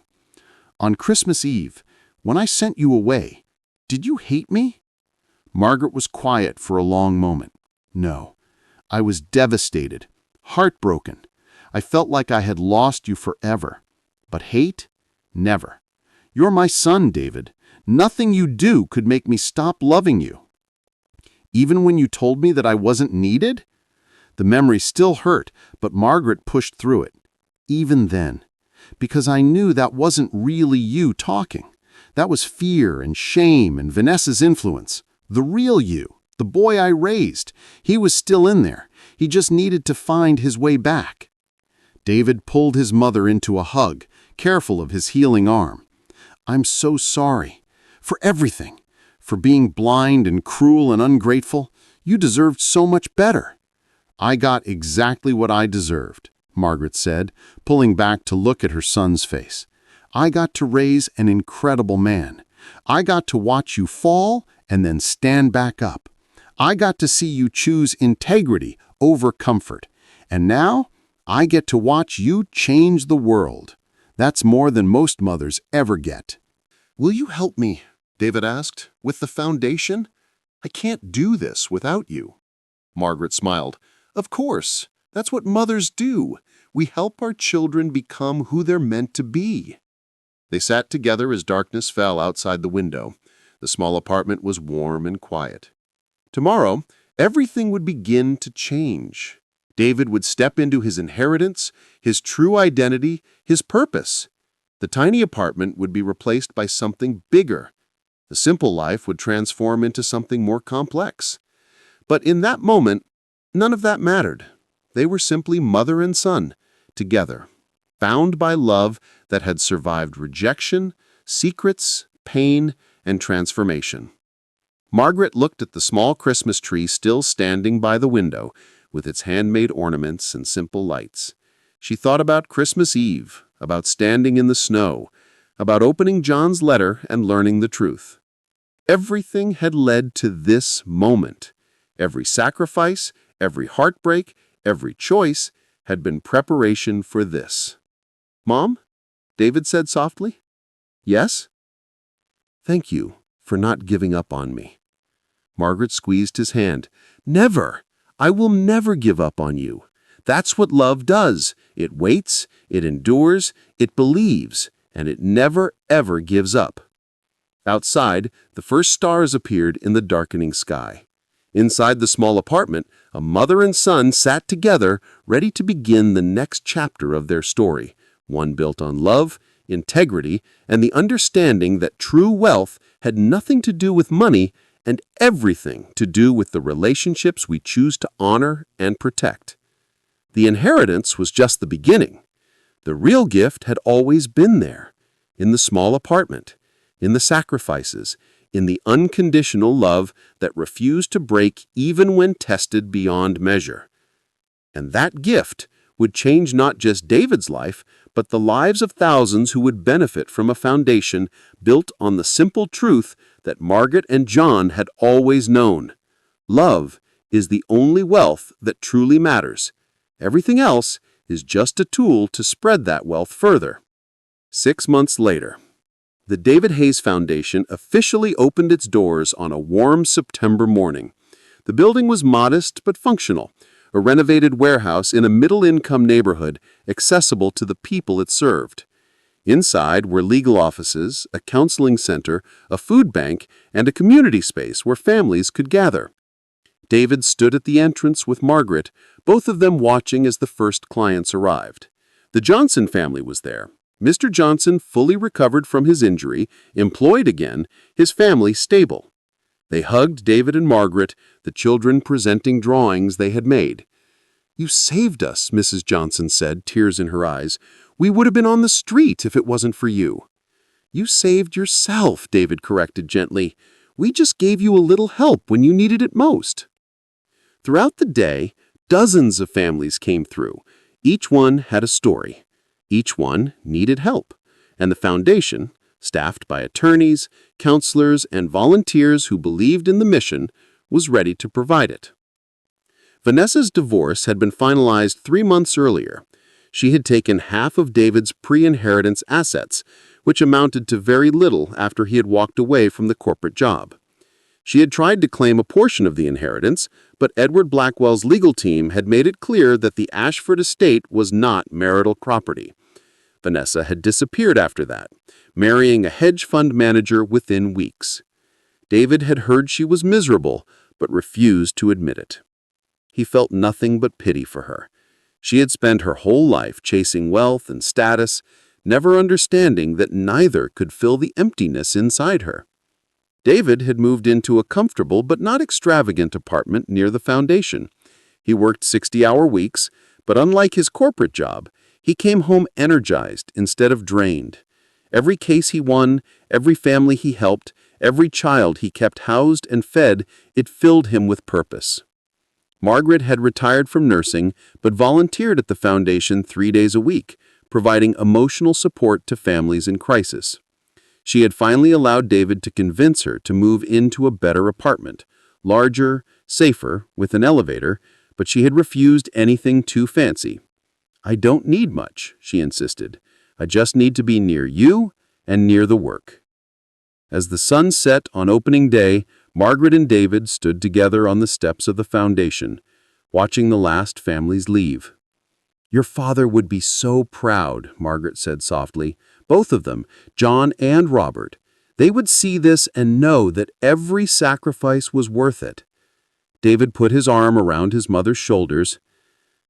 [SPEAKER 2] On Christmas Eve, when I sent you away, did you hate me? Margaret was quiet for a long moment. No. I was devastated, heartbroken. I felt like I had lost you forever. But hate? Never. You're my son, David. Nothing you do could make me stop loving you. Even when you told me that I wasn't needed? The memory still hurt, but Margaret pushed through it. Even then. Because I knew that wasn't really you talking. That was fear and shame and Vanessa's influence. The real you, the boy I raised. He was still in there. He just needed to find his way back. David pulled his mother into a hug, careful of his healing arm. I'm so sorry. For everything. For being blind and cruel and ungrateful. You deserved so much better. I got exactly what I deserved, Margaret said, pulling back to look at her son's face. I got to raise an incredible man. I got to watch you fall and then stand back up. I got to see you choose integrity over comfort. And now, I get to watch you change the world. That's more than most mothers ever get."
[SPEAKER 1] "Will you help me?" David asked. "With the foundation? I can't do this without you." Margaret smiled. "Of course. That's what mothers do. We help our children become who they're meant to be." They sat together as darkness fell outside the window. The small apartment was warm and quiet. Tomorrow, everything would begin to change. David would step into his inheritance, his true identity, his purpose. The tiny apartment would be replaced by something bigger. The simple life would transform into something more complex. But in that moment, none of that mattered. They were simply mother and son, together, bound by love that had survived rejection, secrets, pain, and transformation. Margaret looked at the small Christmas tree still standing by the window, with its handmade ornaments and simple lights. She thought about Christmas Eve, about standing in the snow, about opening John's letter and learning the truth. Everything had led to this moment. Every sacrifice, every heartbreak, every choice had been preparation for this. "Mom?" David said softly. "Yes?" "Thank you for not giving up on me." Margaret squeezed his hand. "Never! I will never give up on you. That's what love does. It waits, it endures, it believes, and it never, ever gives up." Outside, the first stars appeared in the darkening sky. Inside the small apartment, a mother and son sat together, ready to begin the next chapter of their story, one built on love, integrity, and the understanding that true wealth had nothing to do with money and everything to do with the relationships we choose to honor and protect. The inheritance was just the beginning. The real gift had always been there, in the small apartment, in the sacrifices, in the unconditional love that refused to break even when tested beyond measure. And that gift would change not just David's life, but the lives of thousands who would benefit from a foundation built on the simple truth that Margaret and John had always known. Love is the only wealth that truly matters. Everything else is just a tool to spread that wealth further. 6 months later, the David Hayes Foundation officially opened its doors on a warm September morning. The building was modest but functional, a renovated warehouse in a middle-income neighborhood accessible to the people it served. Inside were legal offices, a counseling center, a food bank, and a community space where families could gather. David stood at the entrance with Margaret, both of them watching as the first clients arrived. The Johnson family was there. Mr. Johnson fully recovered from his injury, employed again, his family stable. They hugged David and Margaret, the children presenting drawings they had made. "You saved us," Mrs. Johnson said, tears in her eyes. "We would have been on the street if it wasn't for you." "You saved yourself," David corrected gently. "We just gave you a little help when you needed it most." Throughout the day, dozens of families came through. Each one had a story. Each one needed help. And the foundation, staffed by attorneys, counselors, and volunteers who believed in the mission, was ready to provide it. Vanessa's divorce had been finalized 3 months earlier. She had taken half of David's pre-inheritance assets, which amounted to very little after he had walked away from the corporate job. She had tried to claim a portion of the inheritance, but Edward Blackwell's legal team had made it clear that the Ashford estate was not marital property. Vanessa had disappeared after that, marrying a hedge fund manager within weeks. David had heard she was miserable, but refused to admit it. He felt nothing but pity for her. She had spent her whole life chasing wealth and status, never understanding that neither could fill the emptiness inside her. David had moved into a comfortable but not extravagant apartment near the foundation. He worked 60-hour weeks, but unlike his corporate job, he came home energized instead of drained. Every case he won, every family he helped, every child he kept housed and fed, it filled him with purpose. Margaret had retired from nursing, but volunteered at the foundation 3 days a week,
[SPEAKER 3] providing emotional support to families in crisis. She had finally allowed David to convince her to move into a better apartment, larger, safer, with an elevator, but she had refused anything too fancy. "I don't need much," she insisted. "I just need to be near you and near the work." As the sun set on opening day, Margaret and David stood together on the steps of the foundation, watching the last families leave. "Your father would be so proud," Margaret said softly. "Both of them, John and Robert. They would see this and know that every sacrifice was worth it." David put his arm around his mother's shoulders.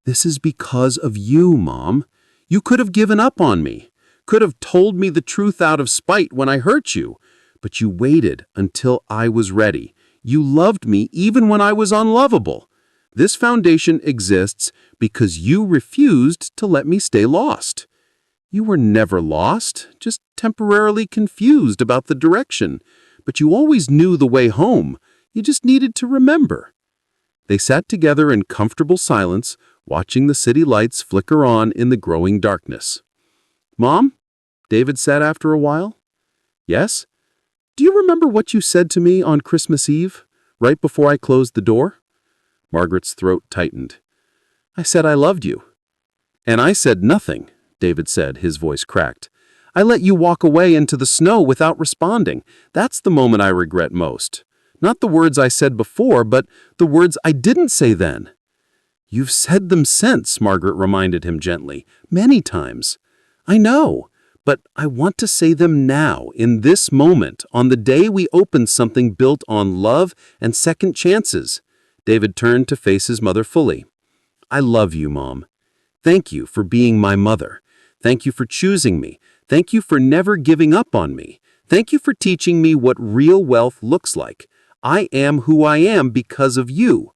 [SPEAKER 3] "This is because of you, Mom. You could have given up on me, could have told me the truth out of spite when I hurt you, but you waited until I was ready. You loved me even when I was unlovable. This foundation exists because you refused to let me stay lost. You were never lost, just temporarily confused about the direction, but you always knew the way home. You just needed to remember." They sat together in comfortable silence, watching the city lights flicker on in the growing darkness. "Mom?" David said after a while. "Yes? Do you remember what you said to me on Christmas Eve, right before I closed the door?" Margaret's throat tightened. "I said I loved you." "And I said nothing," David said, his voice cracked. "I let you walk away into the snow without responding. That's the moment I regret most. Not the words I said before, but the words I didn't say then." "You've said them since," Margaret reminded him gently. "Many times." "I know, but I want to say them now, in this moment, on the day we open something built on love and second chances." David turned to face his mother fully. "I love you, Mom. Thank you for being my mother. Thank you for choosing me. Thank you for never giving up on me. Thank you for teaching me what real wealth looks like. I am who I am because of you."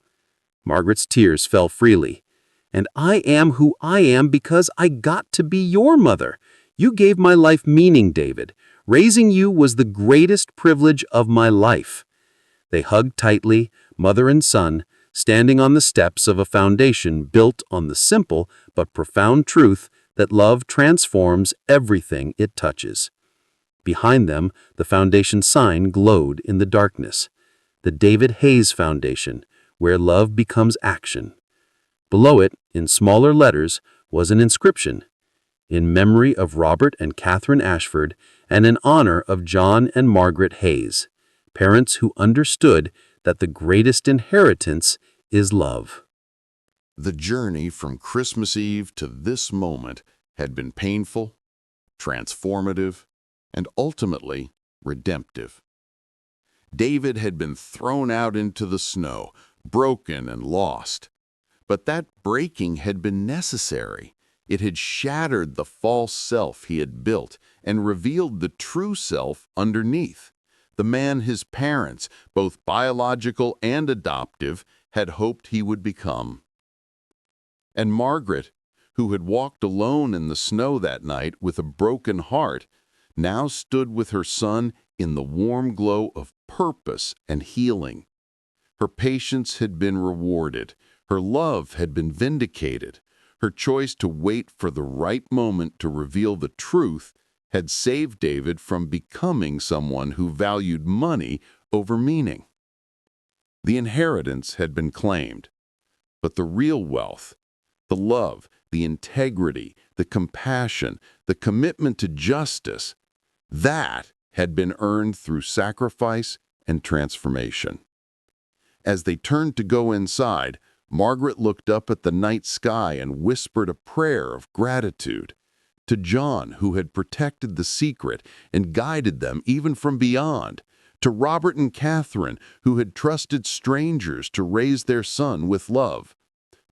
[SPEAKER 3] Margaret's tears fell freely. "And I am who I am because I got to be your mother. You gave my life meaning, David. Raising you was the greatest privilege of my life." They hugged tightly, mother and son, standing on the steps of a foundation built on the simple but profound truth that love transforms everything it touches. Behind them, the foundation sign glowed in the darkness. The David Hayes Foundation, where love becomes action. Below it, in smaller letters, was an inscription: "In memory of Robert and Catherine Ashford, and in honor of John and Margaret Hayes, parents who understood that the greatest inheritance is love."
[SPEAKER 5] The journey from Christmas Eve to this moment had been painful, transformative, and ultimately redemptive. David had been thrown out into the snow, broken and lost. But that breaking had been necessary. It had shattered the false self he had built and revealed the true self underneath, the man his parents, both biological and adoptive, had hoped he would become. And Margaret, who had walked alone in the snow that night with a broken heart, now stood with her son in the warm glow of purpose and healing. Her patience had been rewarded. Her love had been vindicated. Her choice to wait for the right moment to reveal the truth had saved David from becoming someone who valued money over meaning. The inheritance had been claimed, but the real wealth, the love, the integrity, the compassion, the commitment to justice, that had been earned through sacrifice and transformation. As they turned to go inside, Margaret looked up at the night sky and whispered a prayer of gratitude to John, who had protected the secret and guided them even from beyond, to Robert and Catherine, who had trusted strangers to raise their son with love,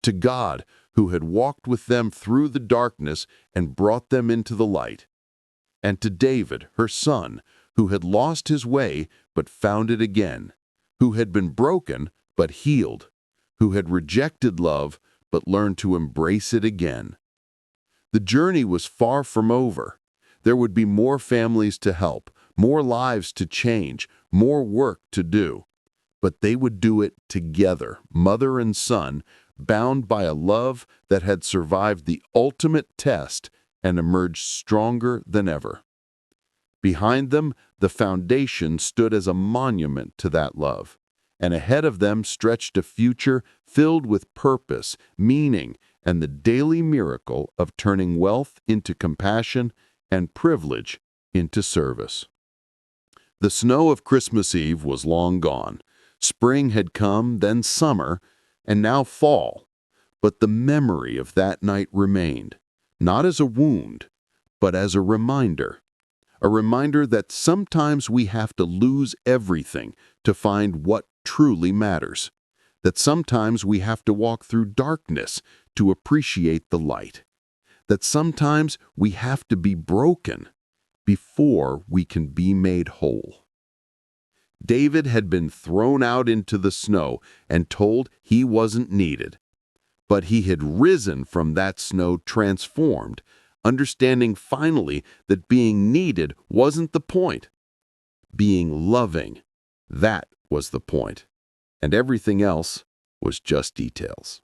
[SPEAKER 5] to God, who had walked with them through the darkness and brought them into the light, and to David, her son, who had lost his way but found it again, who had been broken but healed, who had rejected love but learned to embrace it again. The journey was far from over. There would be more families to help, more lives to change, more work to do. But they would do it together, mother and son, bound by a love that had survived the ultimate test
[SPEAKER 8] and emerged stronger than ever. Behind them, the foundation stood as a monument to that love, and ahead of them stretched a future filled with purpose, meaning, and the daily miracle of turning wealth into compassion and privilege into service. The snow of Christmas Eve was long gone. Spring had come, then summer, and now fall. But the memory of that night remained, not as a wound, but as a reminder that sometimes we have to lose everything to find what truly matters, that sometimes we have to walk through darkness to appreciate the light, that sometimes we have to be broken before we can be made whole. David had been thrown out into the snow and told he wasn't needed, but he had risen from that snow transformed, understanding finally that being needed wasn't the point. Being loving, that was the point, and everything else was just details.